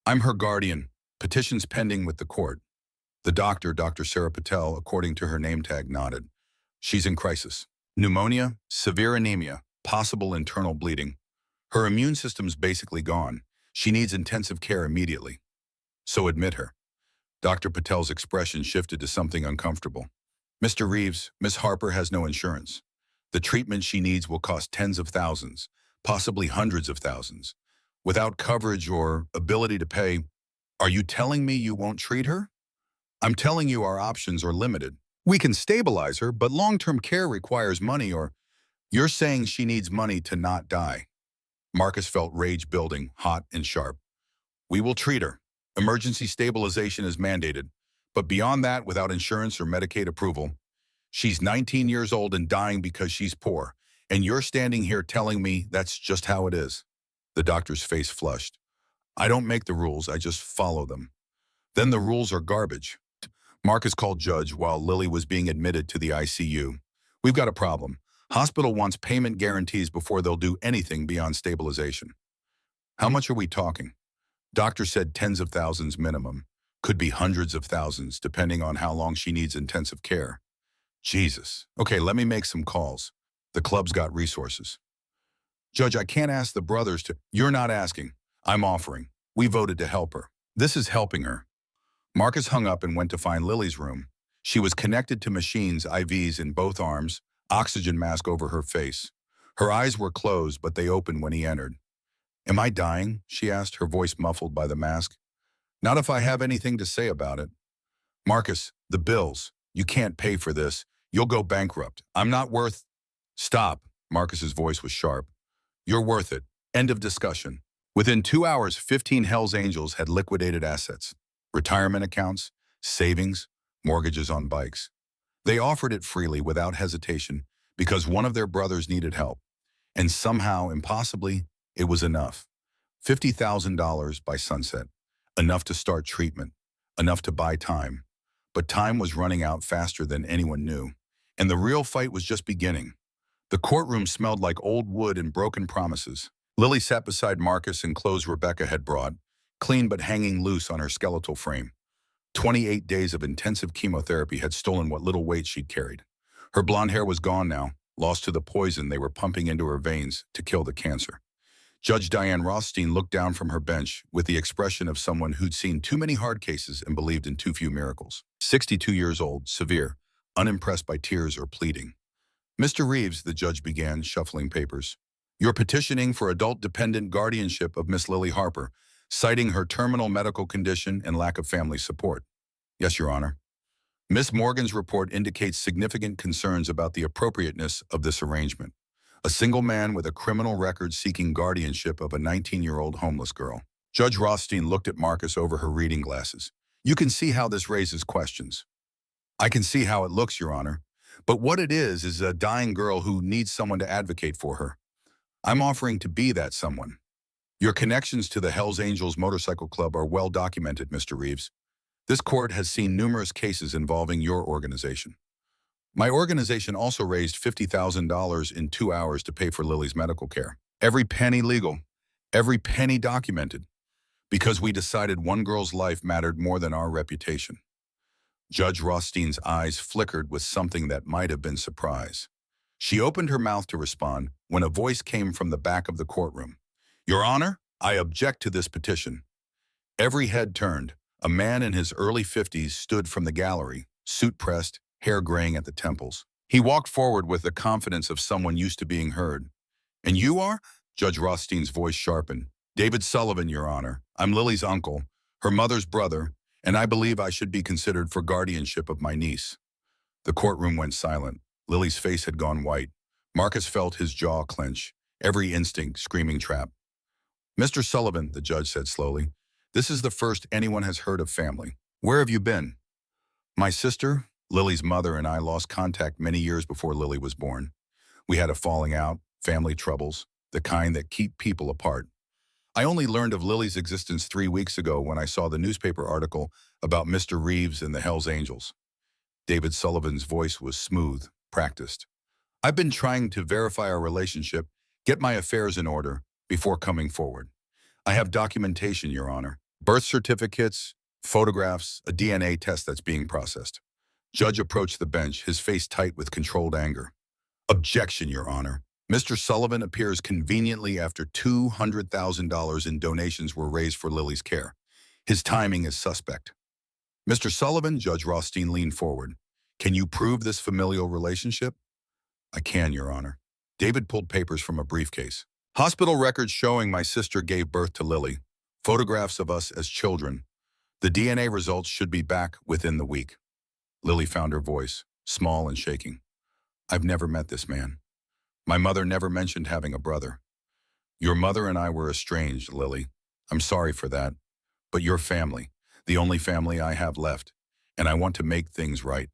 I'm her guardian. Petitions pending with the court. The doctor, Dr. Sarah Patel, according to her name tag, nodded. She's in crisis. Pneumonia, severe anemia, possible internal bleeding. Her immune system's basically gone. She needs intensive care immediately. So admit her. Dr. Patel's expression shifted to something uncomfortable. Mr. Reeves, Miss Harper has no insurance. The treatment she needs will cost tens of thousands, possibly hundreds of thousands. Without coverage or ability to pay, are you telling me you won't treat her? I'm telling you our options are limited. We can stabilize her, but long-term care requires money, or you're saying she needs money to not die. Marcus felt rage building, hot and sharp. We will treat her. Emergency stabilization is mandated. But beyond that, without insurance or Medicaid approval, she's 19 years old and dying because she's poor. And you're standing here telling me that's just how it is. The doctor's face flushed. I don't make the rules, I just follow them. Then the rules are garbage. Marcus called Judge while Lily was being admitted to the ICU. We've got a problem. Hospital wants payment guarantees before they'll do anything beyond stabilization. How much are we talking? Doctor said tens of thousands minimum. Could be hundreds of thousands, depending on how long she needs intensive care. Jesus. Okay, let me make some calls. The club's got resources. Judge, I can't ask the brothers to. You're not asking. I'm offering. We voted to help her. This is helping her. Marcus hung up and went to find Lily's room. She was connected to machines, IVs in both arms, oxygen mask over her face. Her eyes were closed, but they opened when he entered. Am I dying? She asked, her voice muffled by the mask. Not if I have anything to say about it. Marcus, the bills. You can't pay for this. You'll go bankrupt. I'm not worth. Stop. Marcus's voice was sharp. You're worth it. End of discussion. Within 2 hours, 15 Hells Angels had liquidated assets. Retirement accounts, savings, mortgages on bikes. They offered it freely without hesitation because one of their brothers needed help. And somehow, impossibly, it was enough. $50,000 by sunset. Enough to start treatment. Enough to buy time. But time was running out faster than anyone knew. And the real fight was just beginning. The courtroom smelled like old wood and broken promises. Lily sat beside Marcus in clothes Rebecca had brought, clean but hanging loose on her skeletal frame. 28 days of intensive chemotherapy had stolen what little weight she'd carried. Her blonde hair was gone now, lost to the poison they were pumping into her veins to kill the cancer. Judge Diane Rothstein looked down from her bench with the expression of someone who'd seen too many hard cases and believed in too few miracles. 62 years old, severe, unimpressed by tears or pleading. Mr. Reeves, the judge began, shuffling papers. You're petitioning for adult-dependent guardianship of Miss Lily Harper, citing her terminal medical condition and lack of family support. Yes, Your Honor. Miss Morgan's report indicates significant concerns about the appropriateness of this arrangement. A single man with a criminal record seeking guardianship of a 19-year-old homeless girl. Judge Rothstein looked at Marcus over her reading glasses. You can see how this raises questions. I can see how it looks, Your Honor. But what it is a dying girl who needs someone to advocate for her. I'm offering to be that someone. Your connections to the Hells Angels Motorcycle Club are well documented, Mr. Reeves. This court has seen numerous cases involving your organization. My organization also raised $50,000 in 2 hours to pay for Lily's medical care. Every penny legal, every penny documented, because we decided one girl's life mattered more than our reputation. Judge Rothstein's eyes flickered with something that might have been surprise. She opened her mouth to respond when a voice came from the back of the courtroom. Your Honor, I object to this petition. Every head turned. A man in his early 50s stood from the gallery, suit pressed, hair graying at the temples. He walked forward with the confidence of someone used to being heard. And you are? Judge Rothstein's voice sharpened. David Sullivan, Your Honor. I'm Lily's uncle, her mother's brother, and I believe I should be considered for guardianship of my niece. The courtroom went silent. Lily's face had gone white. Marcus felt his jaw clench, every instinct screaming trap. Mr. Sullivan, the judge said slowly, this is the first anyone has heard of family. Where have you been? My sister, Lily's mother, and I lost contact many years before Lily was born. We had a falling out, family troubles, the kind that keep people apart. I only learned of Lily's existence 3 weeks ago when I saw the newspaper article about Mr. Reeves and the Hells Angels. David Sullivan's voice was smooth, practiced. I've been trying to verify our relationship, get my affairs in order, before coming forward. I have documentation, Your Honor. Birth certificates, photographs, a DNA test that's being processed. Judge approached the bench, his face tight with controlled anger. Objection, Your Honor. Mr. Sullivan appears conveniently after $200,000 in donations were raised for Lily's care. His timing is suspect. Mr. Sullivan, Judge Rothstein leaned forward. Can you prove this familial relationship? I can, Your Honor. David pulled papers from a briefcase. Hospital records showing my sister gave birth to Lily. Photographs of us as children. The DNA results should be back within the week. Lily found her voice, small and shaking. I've never met this man. My mother never mentioned having a brother. Your mother and I were estranged, Lily. I'm sorry for that. But your family, the only family I have left, and I want to make things right.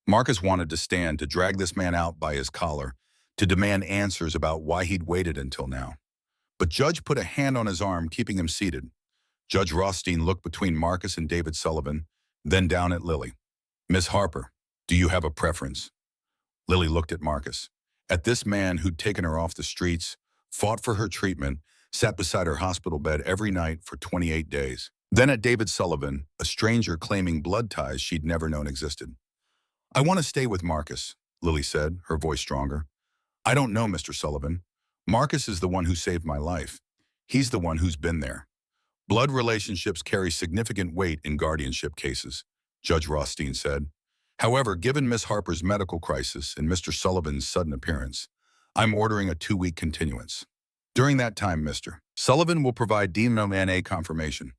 Marcus wanted to stand, to drag this man out by his collar, to demand answers about why he'd waited until now. But Judge put a hand on his arm, keeping him seated. Judge Rothstein looked between Marcus and David Sullivan, then down at Lily. Miss Harper, do you have a preference? Lily looked at Marcus. At this man who'd taken her off the streets, fought for her treatment, sat beside her hospital bed every night for 28 days. Then at David Sullivan, a stranger claiming blood ties she'd never known existed. I want to stay with Marcus, Lily said, her voice stronger. I don't know, Mr. Sullivan. Marcus is the one who saved my life. He's the one who's been there. Blood relationships carry significant weight in guardianship cases, Judge Rothstein said. However, given Miss Harper's medical crisis and Mr. Sullivan's sudden appearance, I'm ordering a 2-week continuance. During that time, Mr. Sullivan will provide DNA confirmation.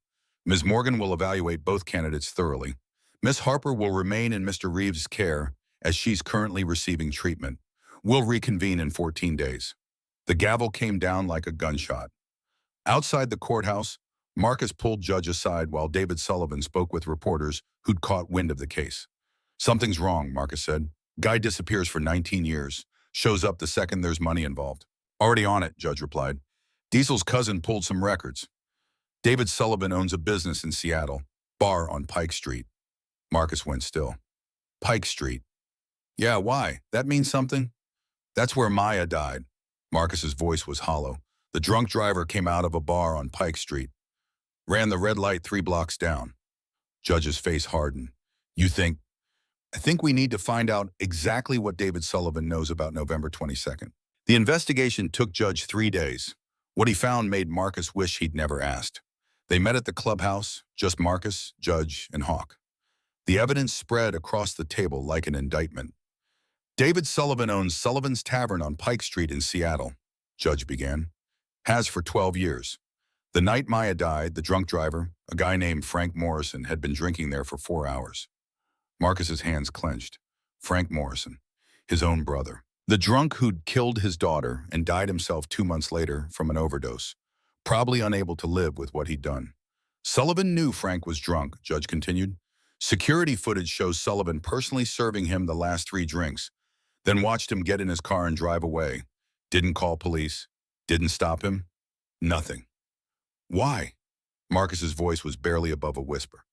Ms. Morgan will evaluate both candidates thoroughly. Miss Harper will remain in Mr. Reeves' care as she's currently receiving treatment. We'll reconvene in 14 days. The gavel came down like a gunshot. Outside the courthouse, Marcus pulled Judge aside while David Sullivan spoke with reporters who'd caught wind of the case. Something's wrong, Marcus said. Guy disappears for 19 years, shows up the second there's money involved. Already on it, Judge replied. Diesel's cousin pulled some records. David Sullivan owns a business in Seattle, bar on Pike Street. Marcus went still. Pike Street. Yeah, why? That means something? That's where Maya died. Marcus's voice was hollow. The drunk driver came out of a bar on Pike Street. Ran the red light 3 blocks down. Judge's face hardened. I think we need to find out exactly what David Sullivan knows about November 22nd. The investigation took Judge 3 days. What he found made Marcus wish he'd never asked. They met at the clubhouse, just Marcus, Judge, and Hawk. The evidence spread across the table like an indictment. David Sullivan owns Sullivan's Tavern on Pike Street in Seattle. Judge began. Has for 12 years. The night Maya died, the drunk driver, a guy named Frank Morrison, had been drinking there for 4 hours. Marcus's hands clenched. Frank Morrison, his own brother. The drunk who'd killed his daughter and died himself 2 months later from an overdose, probably unable to live with what he'd done. Sullivan knew Frank was drunk, Judge continued. Security footage shows Sullivan personally serving him the last 3 drinks, then watched him get in his car and drive away. Didn't call police. Didn't stop him. Nothing. Why? Marcus's voice was barely above a whisper.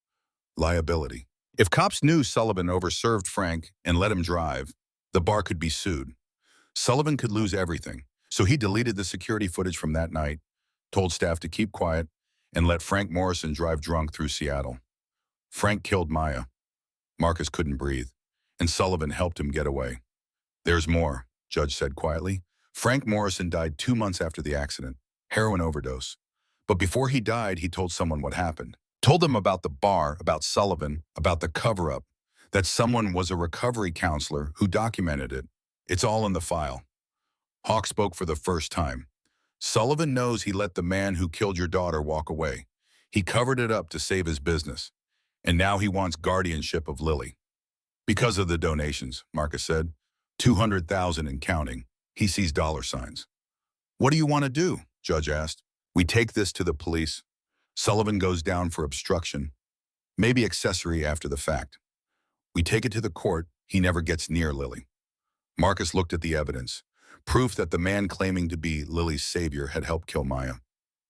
Liability. If cops knew Sullivan overserved Frank and let him drive, the bar could be sued. Sullivan could lose everything, so he deleted the security footage from that night, told staff to keep quiet, and let Frank Morrison drive drunk through Seattle. Frank killed Maya. Marcus couldn't breathe, and Sullivan helped him get away. There's more, Judge said quietly. Frank Morrison died 2 months after the accident, heroin overdose. But before he died, he told someone what happened. Told them about the bar, about Sullivan, about the cover-up, that someone was a recovery counselor who documented it. It's all in the file. Hawk spoke for the first time. Sullivan knows he let the man who killed your daughter walk away. He covered it up to save his business. And now he wants guardianship of Lily. Because of the donations, Marcus said. 200,000 and counting. He sees dollar signs. What do you want to do? Judge asked. We take this to the police. Sullivan goes down for obstruction. Maybe accessory after the fact. We take it to the court. He never gets near Lily. Marcus looked at the evidence. Proof that the man claiming to be Lily's savior had helped kill Maya.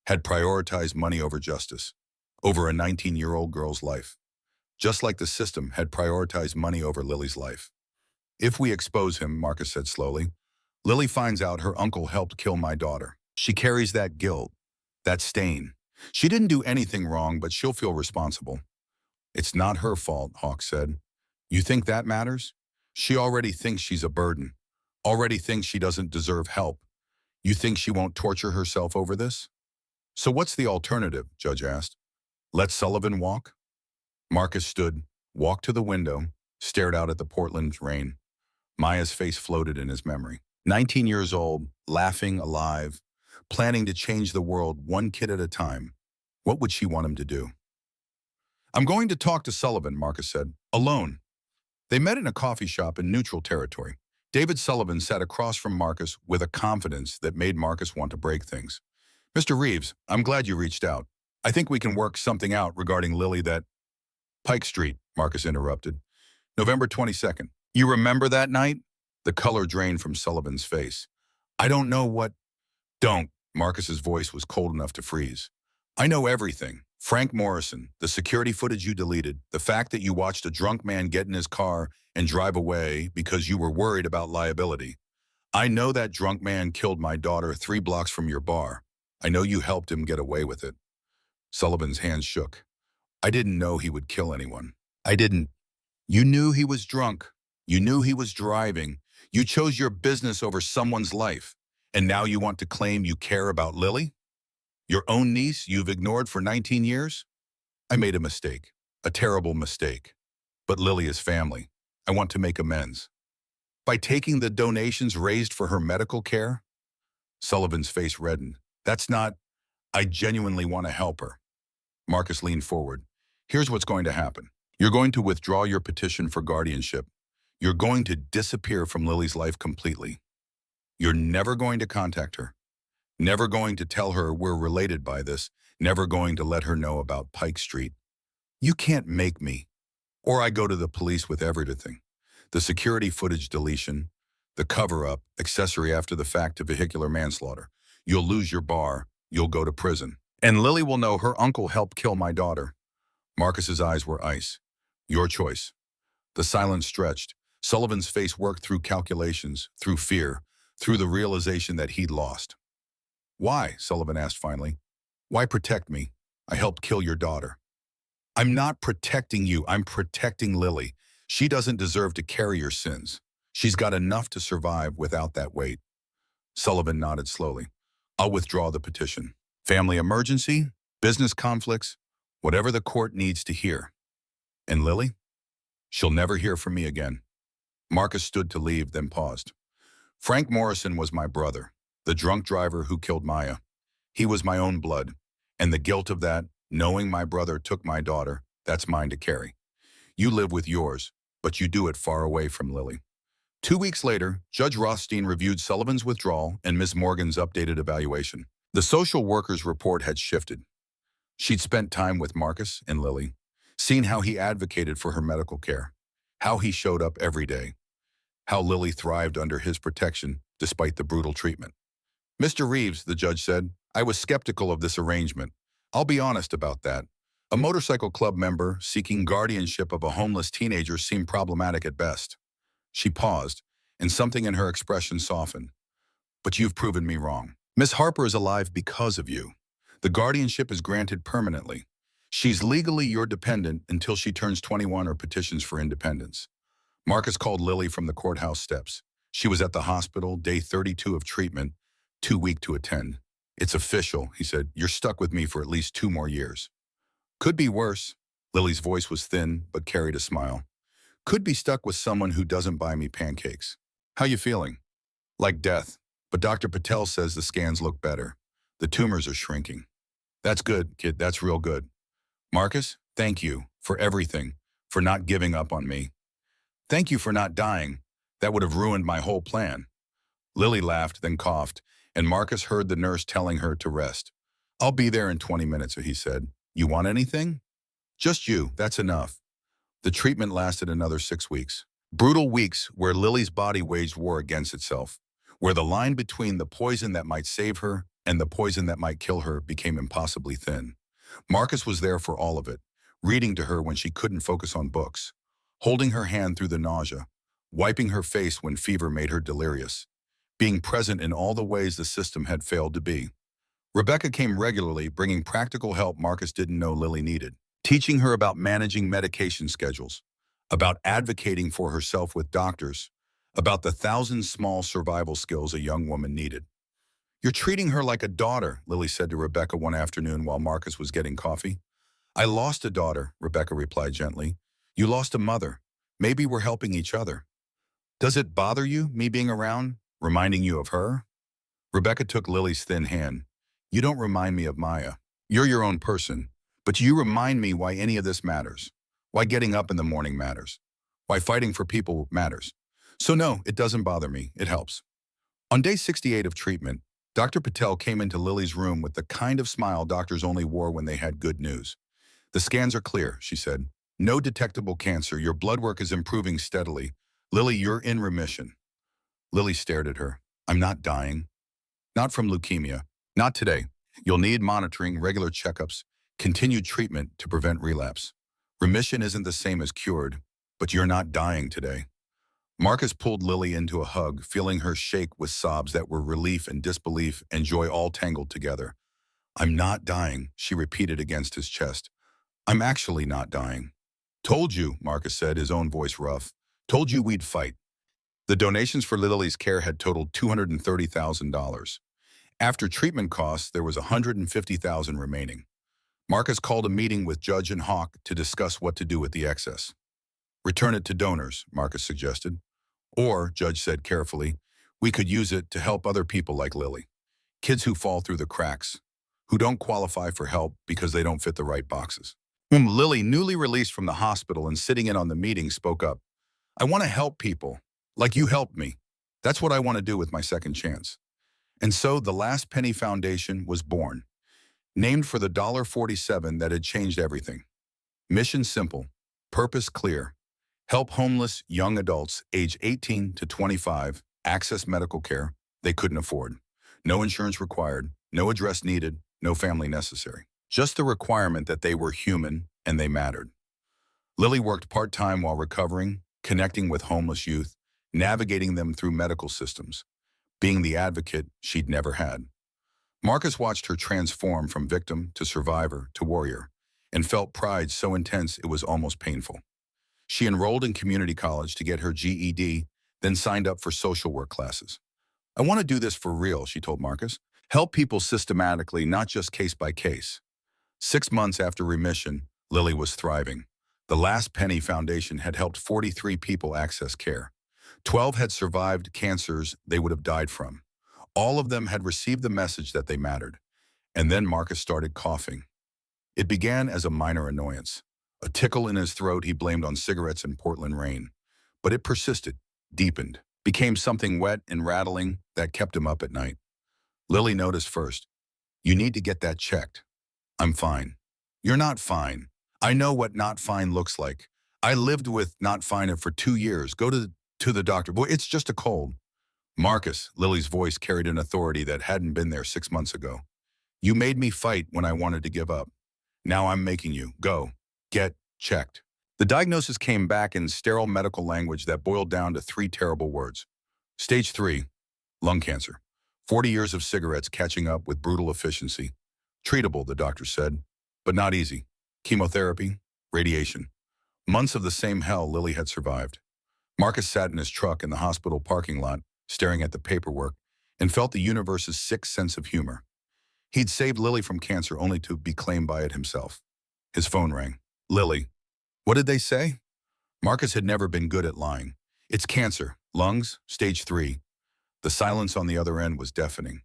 Had prioritized money over justice. Over a 19-year-old girl's life. Just like the system had prioritized money over Lily's life. If we expose him, Marcus said slowly, Lily finds out her uncle helped kill my daughter. She carries that guilt, that stain. She didn't do anything wrong, but she'll feel responsible. It's not her fault, Hawk said. You think that matters? She already thinks she's a burden. Already thinks she doesn't deserve help. You think she won't torture herself over this? So what's the alternative? Judge asked. Let Sullivan walk? Marcus stood, walked to the window, stared out at the Portland rain. Maya's face floated in his memory. 19 years old, laughing, alive, planning to change the world one kid at a time. What would she want him to do? I'm going to talk to Sullivan, Marcus said, alone. They met in a coffee shop in neutral territory. David Sullivan sat across from Marcus with a confidence that made Marcus want to break things. Mr. Reeves, I'm glad you reached out. I think we can work something out regarding Lily that... Pike Street, Marcus interrupted. November 22nd. You remember that night? The color drained from Sullivan's face. I don't know what... Don't. Marcus's voice was cold enough to freeze. I know everything. Frank Morrison, the security footage you deleted, the fact that you watched a drunk man get in his car and drive away because you were worried about liability. I know that drunk man killed my daughter 3 blocks from your bar. I know you helped him get away with it. Sullivan's hands shook. I didn't know he would kill anyone. I didn't. You knew he was drunk. You knew he was driving. You chose your business over someone's life. And now you want to claim you care about Lily? Your own niece you've ignored for 19 years? I made a mistake. A terrible mistake. But Lily is family. I want to make amends. By taking the donations raised for her medical care? Sullivan's face reddened. That's not... I genuinely want to help her. Marcus leaned forward. Here's what's going to happen. You're going to withdraw your petition for guardianship. You're going to disappear from Lily's life completely. You're never going to contact her. Never going to tell her we're related by this. Never going to let her know about Pike Street. You can't make me. Or I go to the police with everything. The security footage deletion, the cover-up, accessory after the fact to vehicular manslaughter. You'll lose your bar. You'll go to prison. And Lily will know her uncle helped kill my daughter. Marcus's eyes were ice. Your choice. The silence stretched. Sullivan's face worked through calculations, through fear, through the realization that he'd lost. Why? Sullivan asked finally. Why protect me? I helped kill your daughter. I'm not protecting you. I'm protecting Lily. She doesn't deserve to carry your sins. She's got enough to survive without that weight. Sullivan nodded slowly. I'll withdraw the petition. Family emergency, business conflicts, whatever the court needs to hear. And Lily? She'll never hear from me again. Marcus stood to leave, then paused. Frank Morrison was my brother. the drunk driver who killed Maya. He was my own blood, and the guilt of that, knowing my brother took my daughter, that's mine to carry. You live with yours, but you do it far away from Lily. 2 weeks later, Judge Rothstein reviewed Sullivan's withdrawal and Miss Morgan's updated evaluation. The social worker's report had shifted. She'd spent time with Marcus and Lily, seen how he advocated for her medical care, how he showed up every day, how Lily thrived under his protection despite the brutal treatment. Mr. Reeves, the judge said, I was skeptical of this arrangement. I'll be honest about that. A motorcycle club member seeking guardianship of a homeless teenager seemed problematic at best. She paused, and something in her expression softened. But you've proven me wrong. Miss Harper is alive because of you. The guardianship is granted permanently. She's legally your dependent until she turns 21 or petitions for independence. Marcus called Lily from the courthouse steps. She was at the hospital, day 32 of treatment, too weak to attend. It's official, he said. You're stuck with me for at least 2 more years. Could be worse. Lily's voice was thin, but carried a smile. Could be stuck with someone who doesn't buy me pancakes. How you feeling? Like death. But Dr. Patel says the scans look better. The tumors are shrinking. That's good, kid. That's real good. Marcus, thank you for everything, for not giving up on me. Thank you for not dying. That would have ruined my whole plan. Lily laughed, then coughed, and Marcus heard the nurse telling her to rest. I'll be there in 20 minutes, he said. You want anything? Just you, that's enough. The treatment lasted another 6 weeks. Brutal weeks where Lily's body waged war against itself, where the line between the poison that might save her and the poison that might kill her became impossibly thin. Marcus was there for all of it, reading to her when she couldn't focus on books, holding her hand through the nausea, wiping her face when fever made her delirious, being present in all the ways the system had failed to be. Rebecca came regularly, bringing practical help Marcus didn't know Lily needed, teaching her about managing medication schedules, about advocating for herself with doctors, about the 1,000 small survival skills a young woman needed. You're treating her like a daughter, Lily said to Rebecca one afternoon while Marcus was getting coffee. I lost a daughter, Rebecca replied gently. You lost a mother. Maybe we're helping each other. Does it bother you, me being around, reminding you of her? Rebecca took Lily's thin hand. You don't remind me of Maya. You're your own person, but you remind me why any of this matters, why getting up in the morning matters, why fighting for people matters. So no, it doesn't bother me. It helps. On day 68 of treatment, Dr. Patel came into Lily's room with the kind of smile doctors only wore when they had good news. The scans are clear, she said. No detectable cancer. Your blood work is improving steadily. Lily, you're in remission. Lily stared at her. I'm not dying. Not from leukemia. Not today. You'll need monitoring, regular checkups, continued treatment to prevent relapse. Remission isn't the same as cured, but you're not dying today. Marcus pulled Lily into a hug, feeling her shake with sobs that were relief and disbelief and joy all tangled together. I'm not dying, she repeated against his chest. I'm actually not dying. Told you, Marcus said, his own voice rough. Told you we'd fight. The donations for Lily's care had totaled $230,000. After treatment costs, there was $150,000 remaining. Marcus called a meeting with Judge and Hawk to discuss what to do with the excess. Return it to donors, Marcus suggested. Or, Judge said carefully, we could use it to help other people like Lily. Kids who fall through the cracks, who don't qualify for help because they don't fit the right boxes. Lily, newly released from the hospital and sitting in on the meeting, spoke up. I want to help people, like you helped me. That's what I want to do with my second chance. And so the Last Penny Foundation was born, named for the $47 that had changed everything. Mission simple, purpose clear. Help homeless young adults age 18 to 25 access medical care they couldn't afford. No insurance required, no address needed, no family necessary. Just the requirement that they were human and they mattered. Lily worked part-time while recovering, connecting with homeless youth, navigating them through medical systems, being the advocate she'd never had. Marcus watched her transform from victim to survivor to warrior and felt pride so intense it was almost painful. She enrolled in community college to get her GED, then signed up for social work classes. I want to do this for real, she told Marcus. Help people systematically, not just case by case. 6 months after remission, Lily was thriving. The Last Penny Foundation had helped 43 people access care. 12 had survived cancers they would have died from. All of them had received the message that they mattered. And then Marcus started coughing. It began as a minor annoyance. A tickle in his throat he blamed on cigarettes and Portland rain. But it persisted, deepened, became something wet and rattling that kept him up at night. Lily noticed first. You need to get that checked. I'm fine. You're not fine. I know what not fine looks like. I lived with not fine for 2 years. Go to the doctor. Boy, it's just a cold. Marcus, Lily's voice carried an authority that hadn't been there 6 months ago. You made me fight when I wanted to give up. Now I'm making you. Go. Get checked. The diagnosis came back in sterile medical language that boiled down to 3 terrible words. Stage 3, lung cancer. 40 years of cigarettes catching up with brutal efficiency. Treatable, the doctor said, but not easy. Chemotherapy, radiation. Months of the same hell Lily had survived. Marcus sat in his truck in the hospital parking lot, staring at the paperwork, and felt the universe's sick sense of humor. He'd saved Lily from cancer only to be claimed by it himself. His phone rang. Lily. What did they say? Marcus had never been good at lying. It's cancer. Lungs, stage 3. The silence on the other end was deafening.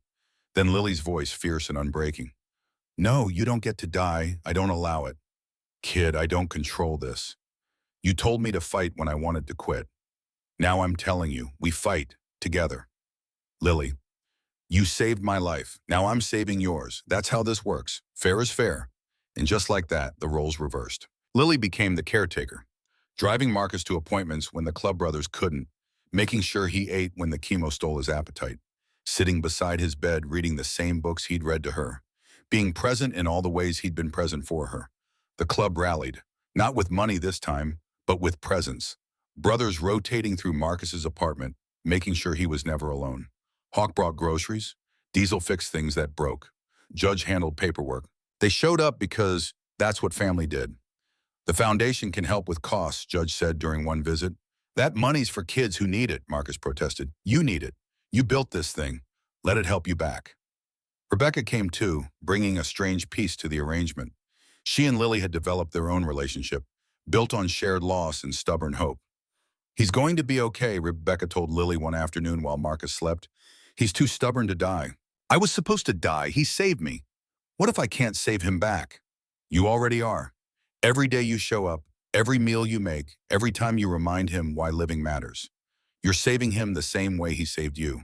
Then Lily's voice, fierce and unbreaking. No, you don't get to die. I don't allow it. Kid, I don't control this. You told me to fight when I wanted to quit. Now I'm telling you, we fight together. Lily, you saved my life. Now I'm saving yours. That's how this works. Fair is fair. And just like that, the roles reversed. Lily became the caretaker, driving Marcus to appointments when the club brothers couldn't, making sure he ate when the chemo stole his appetite, sitting beside his bed reading the same books he'd read to her, being present in all the ways he'd been present for her. The club rallied, not with money this time, but with presence. Brothers rotating through Marcus's apartment, making sure he was never alone. Hawk brought groceries. Diesel fixed things that broke. Judge handled paperwork. They showed up because that's what family did. The foundation can help with costs, Judge said during one visit. That money's for kids who need it, Marcus protested. You need it. You built this thing. Let it help you back. Rebecca came too, bringing a strange piece to the arrangement. She and Lily had developed their own relationship, built on shared loss and stubborn hope. He's going to be okay, Rebecca told Lily one afternoon while Marcus slept. He's too stubborn to die. I was supposed to die. He saved me. What if I can't save him back? You already are. Every day you show up, every meal you make, every time you remind him why living matters. You're saving him the same way he saved you.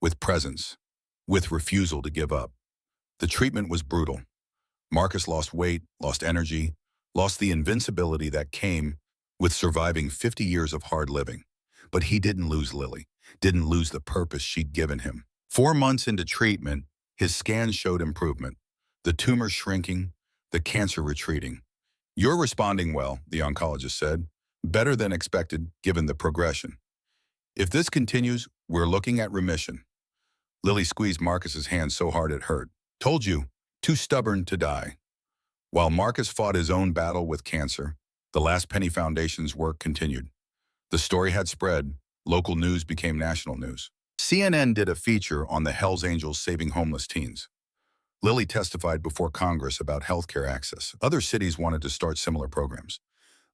With presence. With refusal to give up. The treatment was brutal. Marcus lost weight, lost energy, lost the invincibility that came with surviving 50 years of hard living. But he didn't lose Lily, didn't lose the purpose she'd given him. 4 months into treatment, his scans showed improvement. The tumor shrinking, the cancer retreating. You're responding well, the oncologist said. Better than expected, given the progression. If this continues, we're looking at remission. Lily squeezed Marcus's hand so hard it hurt. Told you, too stubborn to die. While Marcus fought his own battle with cancer, the Last Penny Foundation's work continued. The story had spread. Local news became national news. CNN did a feature on the Hells Angels saving homeless teens. Lily testified before Congress about healthcare access. Other cities wanted to start similar programs.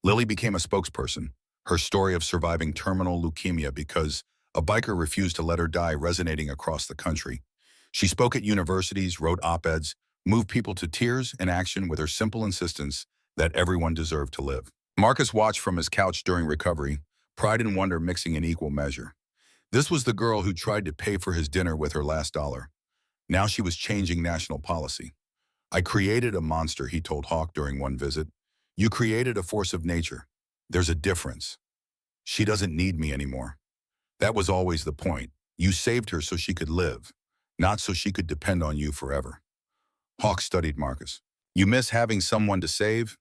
Lily became a spokesperson, her story of surviving terminal leukemia because a biker refused to let her die resonating across the country. She spoke at universities, wrote op-eds, moved people to tears and action with her simple insistence that everyone deserved to live. Marcus watched from his couch during recovery, pride and wonder mixing in equal measure. This was the girl who tried to pay for his dinner with her last dollar. Now she was changing national policy. I created a monster, he told Hawk during one visit. You created a force of nature. There's a difference. She doesn't need me anymore. That was always the point. You saved her so she could live, not so she could depend on you forever. Hawk studied Marcus. You miss having someone to save?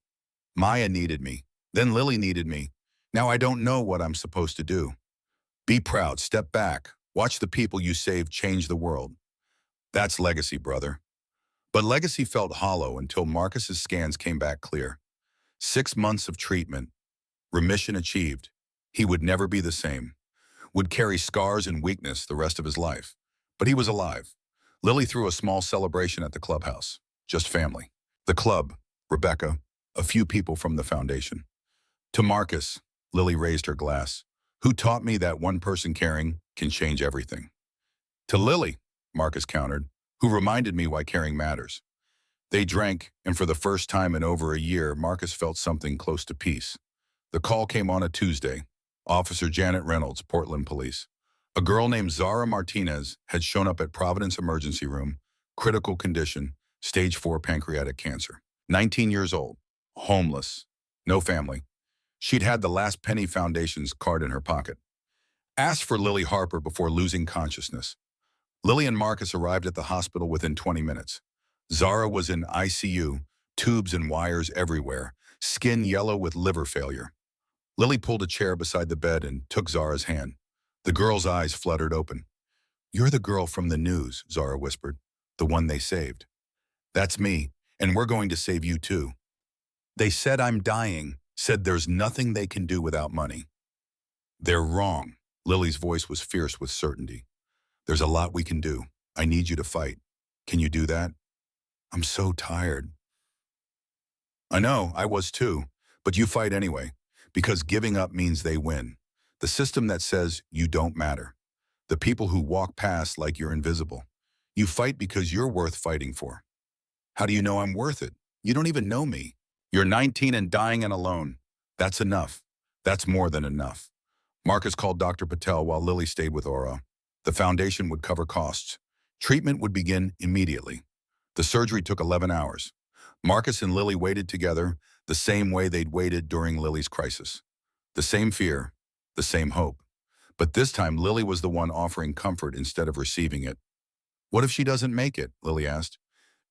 Maya needed me. Then Lily needed me. Now I don't know what I'm supposed to do. Be proud, step back. Watch the people you saved change the world. That's legacy, brother. But legacy felt hollow until Marcus's scans came back clear. 6 months of treatment. Remission achieved. He would never be the same. Would carry scars and weakness the rest of his life. But he was alive. Lily threw a small celebration at the clubhouse. Just family. The club, Rebecca, a few people from the foundation. To Marcus, Lily raised her glass. Who taught me that one person caring can change everything? To Lily, Marcus countered, who reminded me why caring matters. They drank, and for the first time in over a year, Marcus felt something close to peace. The call came on a Tuesday. Officer Janet Reynolds, Portland Police. A girl named Zara Martinez had shown up at Providence Emergency Room, critical condition, stage 4 pancreatic cancer. 19 years old, homeless, no family. She'd had the last penny foundation's card in her pocket. Asked for Lily Harper before losing consciousness. Lily and Marcus arrived at the hospital within 20 minutes. Zara was in ICU, tubes and wires everywhere, skin yellow with liver failure. Lily pulled a chair beside the bed and took Zara's hand. The girl's eyes fluttered open. "You're the girl from the news," Zara whispered. "The one they saved." "That's me, and we're going to save you too." "They said I'm dying, said there's nothing they can do without money." "They're wrong." Lily's voice was fierce with certainty. "There's a lot we can do. I need you to fight. Can you do that?" "I'm so tired." "I know, I was too. But you fight anyway, because giving up means they win. The system that says you don't matter. The people who walk past like you're invisible. You fight because you're worth fighting for." "How do you know I'm worth it? You don't even know me." "You're 19 and dying and alone. That's enough. That's more than enough." Marcus called Dr. Patel while Lily stayed with Aura. The foundation would cover costs. Treatment would begin immediately. The surgery took 11 hours. Marcus and Lily waited together the same way they'd waited during Lily's crisis. The same fear, the same hope. But this time, Lily was the one offering comfort instead of receiving it. "What if she doesn't make it?" Lily asked.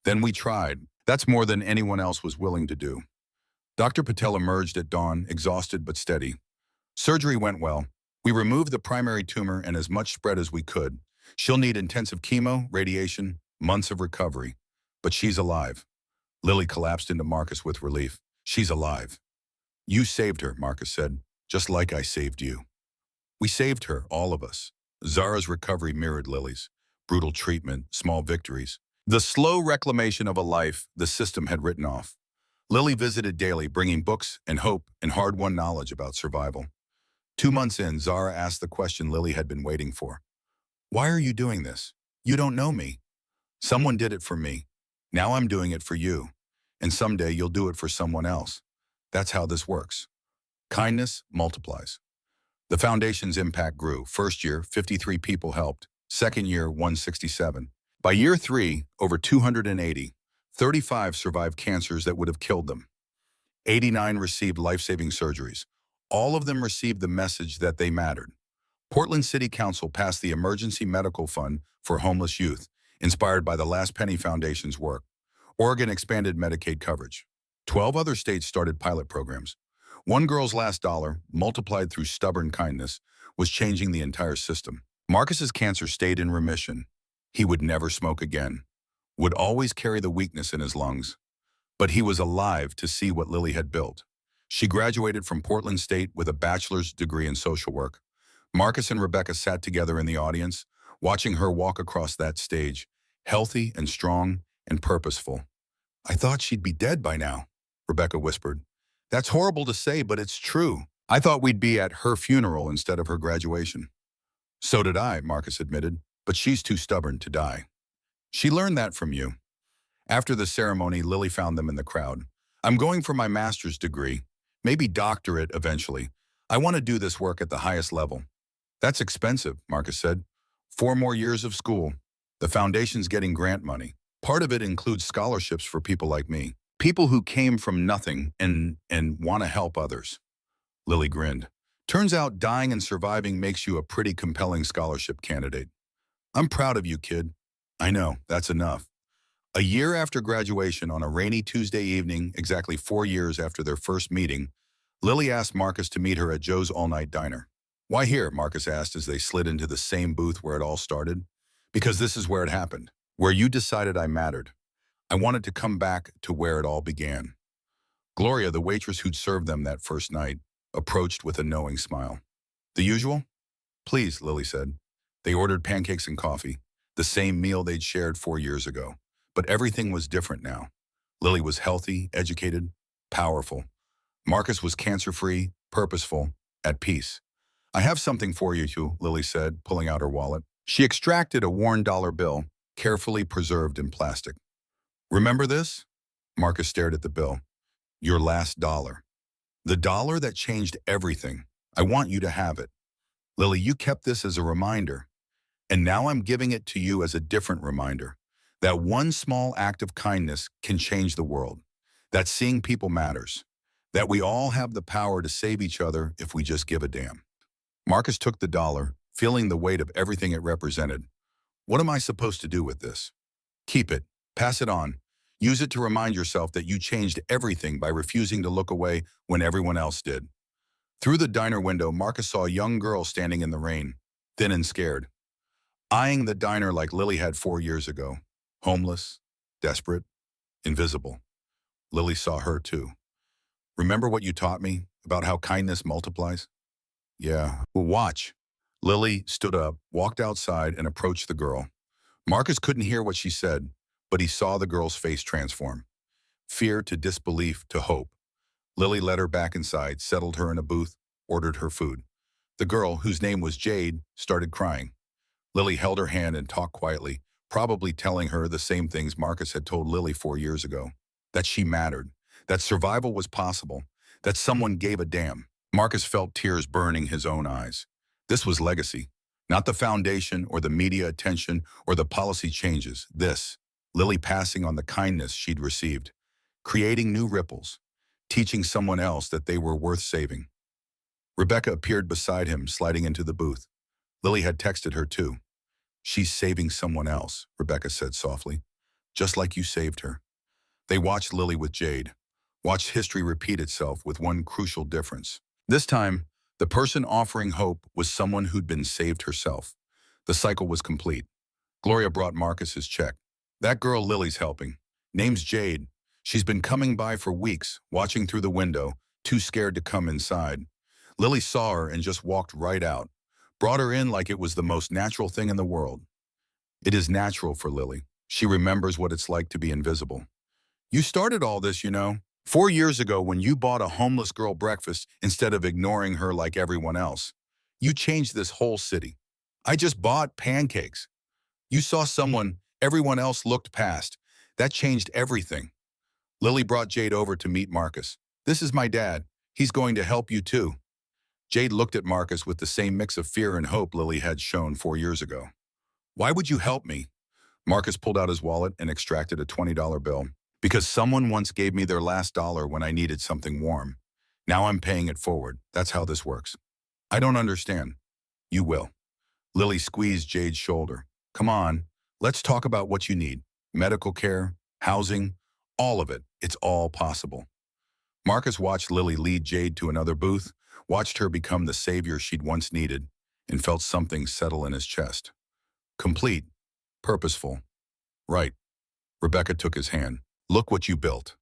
"Then we tried. That's more than anyone else was willing to do." Dr. Patel emerged at dawn, exhausted but steady. "Surgery went well. We removed the primary tumor and as much spread as we could. She'll need intensive chemo, radiation, months of recovery. But she's alive." Lily collapsed into Marcus with relief. "She's alive." "You saved her," Marcus said, "just like I saved you." "We saved her, all of us." Zara's recovery mirrored Lily's. Brutal treatment, small victories. The slow reclamation of a life the system had written off. Lily visited daily, bringing books and hope and hard-won knowledge about survival. 2 months in, Zara asked the question Lily had been waiting for. "Why are you doing this? You don't know me." "Someone did it for me. Now I'm doing it for you. And someday you'll do it for someone else. That's how this works." Kindness multiplies. The foundation's impact grew. First year, 53 people helped. Second year, 167. By year 3, over 280. 35 survived cancers that would have killed them. 89 received life-saving surgeries. All of them received the message that they mattered. Portland City Council passed the Emergency Medical Fund for Homeless Youth, inspired by the Last Penny Foundation's work. Oregon expanded Medicaid coverage. 12 other states started pilot programs. One girl's last dollar, multiplied through stubborn kindness, was changing the entire system. Marcus's cancer stayed in remission. He would never smoke again, would always carry the weakness in his lungs. But he was alive to see what Lily had built. She graduated from Portland State with a bachelor's degree in social work. Marcus and Rebecca sat together in the audience, watching her walk across that stage, healthy and strong and purposeful. "I thought she'd be dead by now," Rebecca whispered. "That's horrible to say, but it's true. I thought we'd be at her funeral instead of her graduation." "So did I," Marcus admitted, "but she's too stubborn to die." "She learned that from you." After the ceremony, Lily found them in the crowd. "I'm going for my master's degree, maybe doctorate eventually. I want to do this work at the highest level." "That's expensive," Marcus said. 4 more years of school. The foundation's getting grant money. Part of it includes scholarships for people like me. People who came from nothing and want to help others." Lily grinned. "Turns out dying and surviving makes you a pretty compelling scholarship candidate." "I'm proud of you, kid." "I know, that's enough." A year after graduation, on a rainy Tuesday evening, exactly 4 years after their first meeting, Lily asked Marcus to meet her at Joe's all-night diner. "Why here?" Marcus asked as they slid into the same booth where it all started. "Because this is where it happened, where you decided I mattered. I wanted to come back to where it all began." Gloria, the waitress who'd served them that first night, approached with a knowing smile. "The usual?" "Please," Lily said. They ordered pancakes and coffee, the same meal they'd shared 4 years ago. But everything was different now. Lily was healthy, educated, powerful. Marcus was cancer-free, purposeful, at peace. "I have something for you, Hugh," Lily said, pulling out her wallet. She extracted a worn dollar bill. carefully preserved in plastic. Remember this? Marcus stared at the bill. Your last dollar. The dollar that changed everything. I want you to have it. Lily, you kept this as a reminder, and now I'm giving it to you as a different reminder. That one small act of kindness can change the world. That seeing people matters. That we all have the power to save each other if we just give a damn. Marcus took the dollar, feeling the weight of everything it represented. What am I supposed to do with this? Keep it. Pass it on. Use it to remind yourself that you changed everything by refusing to look away when everyone else did. Through the diner window, Marcus saw a young girl standing in the rain, thin and scared, eyeing the diner like Lily had 4 years ago. Homeless, desperate, invisible. Lily saw her too. Remember what you taught me about how kindness multiplies? Yeah, well, watch. Lily stood up, walked outside, and approached the girl. Marcus couldn't hear what she said, but he saw the girl's face transform. Fear to disbelief to hope. Lily led her back inside, settled her in a booth, ordered her food. The girl, whose name was Jade, started crying. Lily held her hand and talked quietly, probably telling her the same things Marcus had told Lily 4 years ago. That she mattered, that survival was possible, that someone gave a damn. Marcus felt tears burning his own eyes. This was legacy, not the foundation or the media attention or the policy changes. This, Lily passing on the kindness she'd received, creating new ripples, teaching someone else that they were worth saving. Rebecca appeared beside him, sliding into the booth. Lily had texted her too. She's saving someone else, Rebecca said softly, just like you saved her. They watched Lily with Jade, watched history repeat itself with one crucial difference. This time, the person offering hope was someone who'd been saved herself. The cycle was complete. Gloria brought Marcus his check. That girl Lily's helping. Name's Jade. She's been coming by for weeks, watching through the window, too scared to come inside. Lily saw her and just walked right out. Brought her in like it was the most natural thing in the world. It is natural for Lily. She remembers what it's like to be invisible. You started all this, you know. 4 years ago when you bought a homeless girl breakfast instead of ignoring her like everyone else. You changed this whole city. I just bought pancakes. You saw someone everyone else looked past. That changed everything. Lily brought Jade over to meet Marcus. This is my dad. He's going to help you too. Jade looked at Marcus with the same mix of fear and hope Lily had shown 4 years ago. Why would you help me? Marcus pulled out his wallet and extracted a $20 bill. Because someone once gave me their last dollar when I needed something warm. Now I'm paying it forward. That's how this works. I don't understand. You will. Lily squeezed Jade's shoulder. Come on, let's talk about what you need. Medical care, housing, all of it. It's all possible. Marcus watched Lily lead Jade to another booth, watched her become the savior she'd once needed, and felt something settle in his chest. Complete. Purposeful. Right. Rebecca took his hand. Look what you built.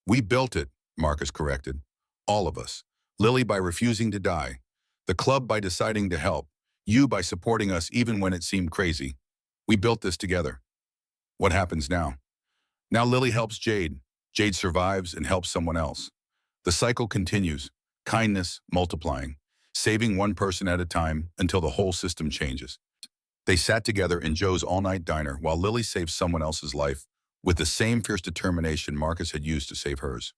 We built it, Marcus corrected. All of us. Lily by refusing to die. The club by deciding to help. You by supporting us even when it seemed crazy. We built this together. What happens now? Now Lily helps Jade. Jade survives and helps someone else. The cycle continues. Kindness multiplying. Saving one person at a time until the whole system changes. They sat together in Joe's all-night diner while Lily saved someone else's life with the same fierce determination Marcus had used to save hers.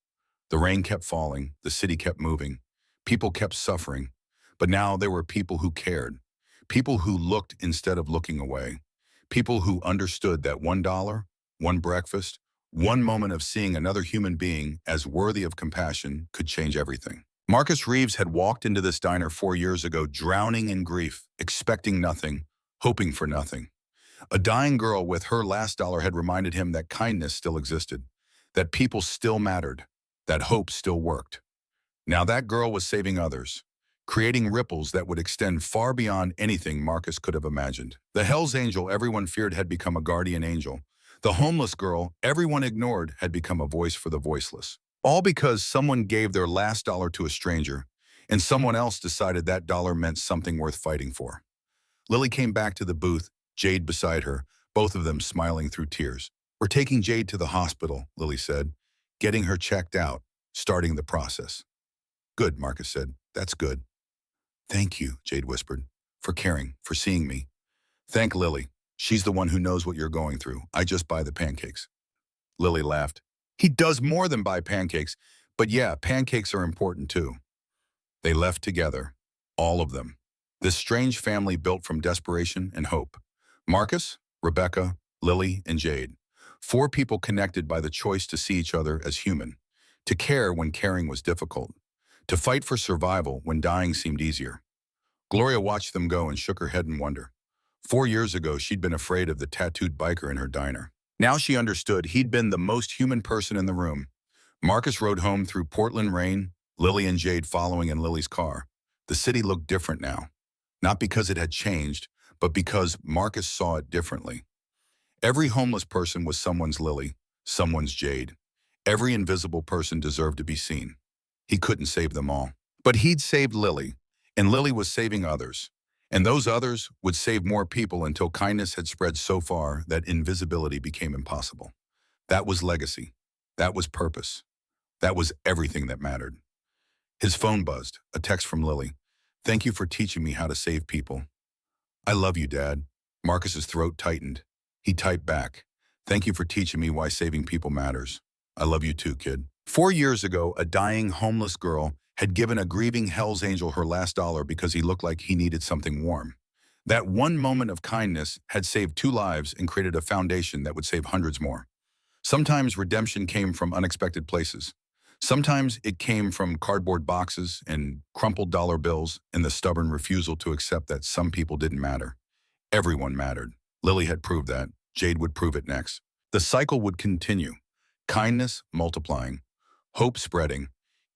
The rain kept falling, the city kept moving, people kept suffering, but now there were people who cared, people who looked instead of looking away, people who understood that $1, one breakfast, one moment of seeing another human being as worthy of compassion could change everything. Marcus Reeves had walked into this diner 4 years ago, drowning in grief, expecting nothing, hoping for nothing. A dying girl with her last dollar had reminded him that kindness still existed, that people still mattered, that hope still worked. Now that girl was saving others, creating ripples that would extend far beyond anything Marcus could have imagined. The Hell's Angel everyone feared had become a guardian angel. The homeless girl everyone ignored had become a voice for the voiceless. All because someone gave their last dollar to a stranger, and someone else decided that dollar meant something worth fighting for. Lily came back to the booth, Jade beside her, both of them smiling through tears. We're taking Jade to the hospital, Lily said, getting her checked out, starting the process. Good, Marcus said. That's good. Thank you, Jade whispered, for caring, for seeing me. Thank Lily. She's the one who knows what you're going through. I just buy the pancakes. Lily laughed. He does more than buy pancakes, but yeah, pancakes are important too. They left together, all of them. This strange family built from desperation and hope. Marcus, Rebecca, Lily, and Jade. 4 people connected by the choice to see each other as human, to care when caring was difficult, to fight for survival when dying seemed easier. Gloria watched them go and shook her head in wonder. 4 years ago, she'd been afraid of the tattooed biker in her diner. Now she understood he'd been the most human person in the room. Marcus rode home through Portland rain, Lily and Jade following in Lily's car. The city looked different now. Not because it had changed, but because Marcus saw it differently. Every homeless person was someone's Lily, someone's Jade. Every invisible person deserved to be seen. He couldn't save them all. But he'd saved Lily, and Lily was saving others. And those others would save more people until kindness had spread so far that invisibility became impossible. That was legacy. That was purpose. That was everything that mattered. His phone buzzed, a text from Lily. Thank you for teaching me how to save people. I love you, Dad. Marcus's throat tightened. He typed back. Thank you for teaching me why saving people matters. I love you too, kid. 4 years ago, a dying homeless girl had given a grieving Hell's Angel her last dollar because he looked like he needed something warm. That one moment of kindness had saved 2 lives and created a foundation that would save hundreds more. Sometimes redemption came from unexpected places. Sometimes it came from cardboard boxes and crumpled dollar bills and the stubborn refusal to accept that some people didn't matter. Everyone mattered. Lily had proved that. Jade would prove it next. The cycle would continue. Kindness multiplying, hope spreading,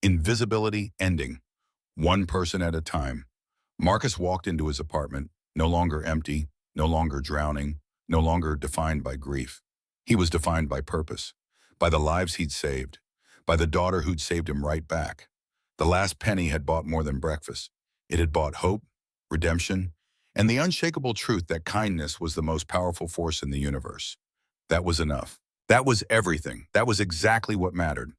invisibility ending, one person at a time. Marcus walked into his apartment, no longer empty, no longer drowning, no longer defined by grief. He was defined by purpose, by the lives he'd saved, by the daughter who'd saved him right back. The last penny had bought more than breakfast. It had bought hope, redemption, and the unshakable truth that kindness was the most powerful force in the universe. That was enough. That was everything. That was exactly what mattered.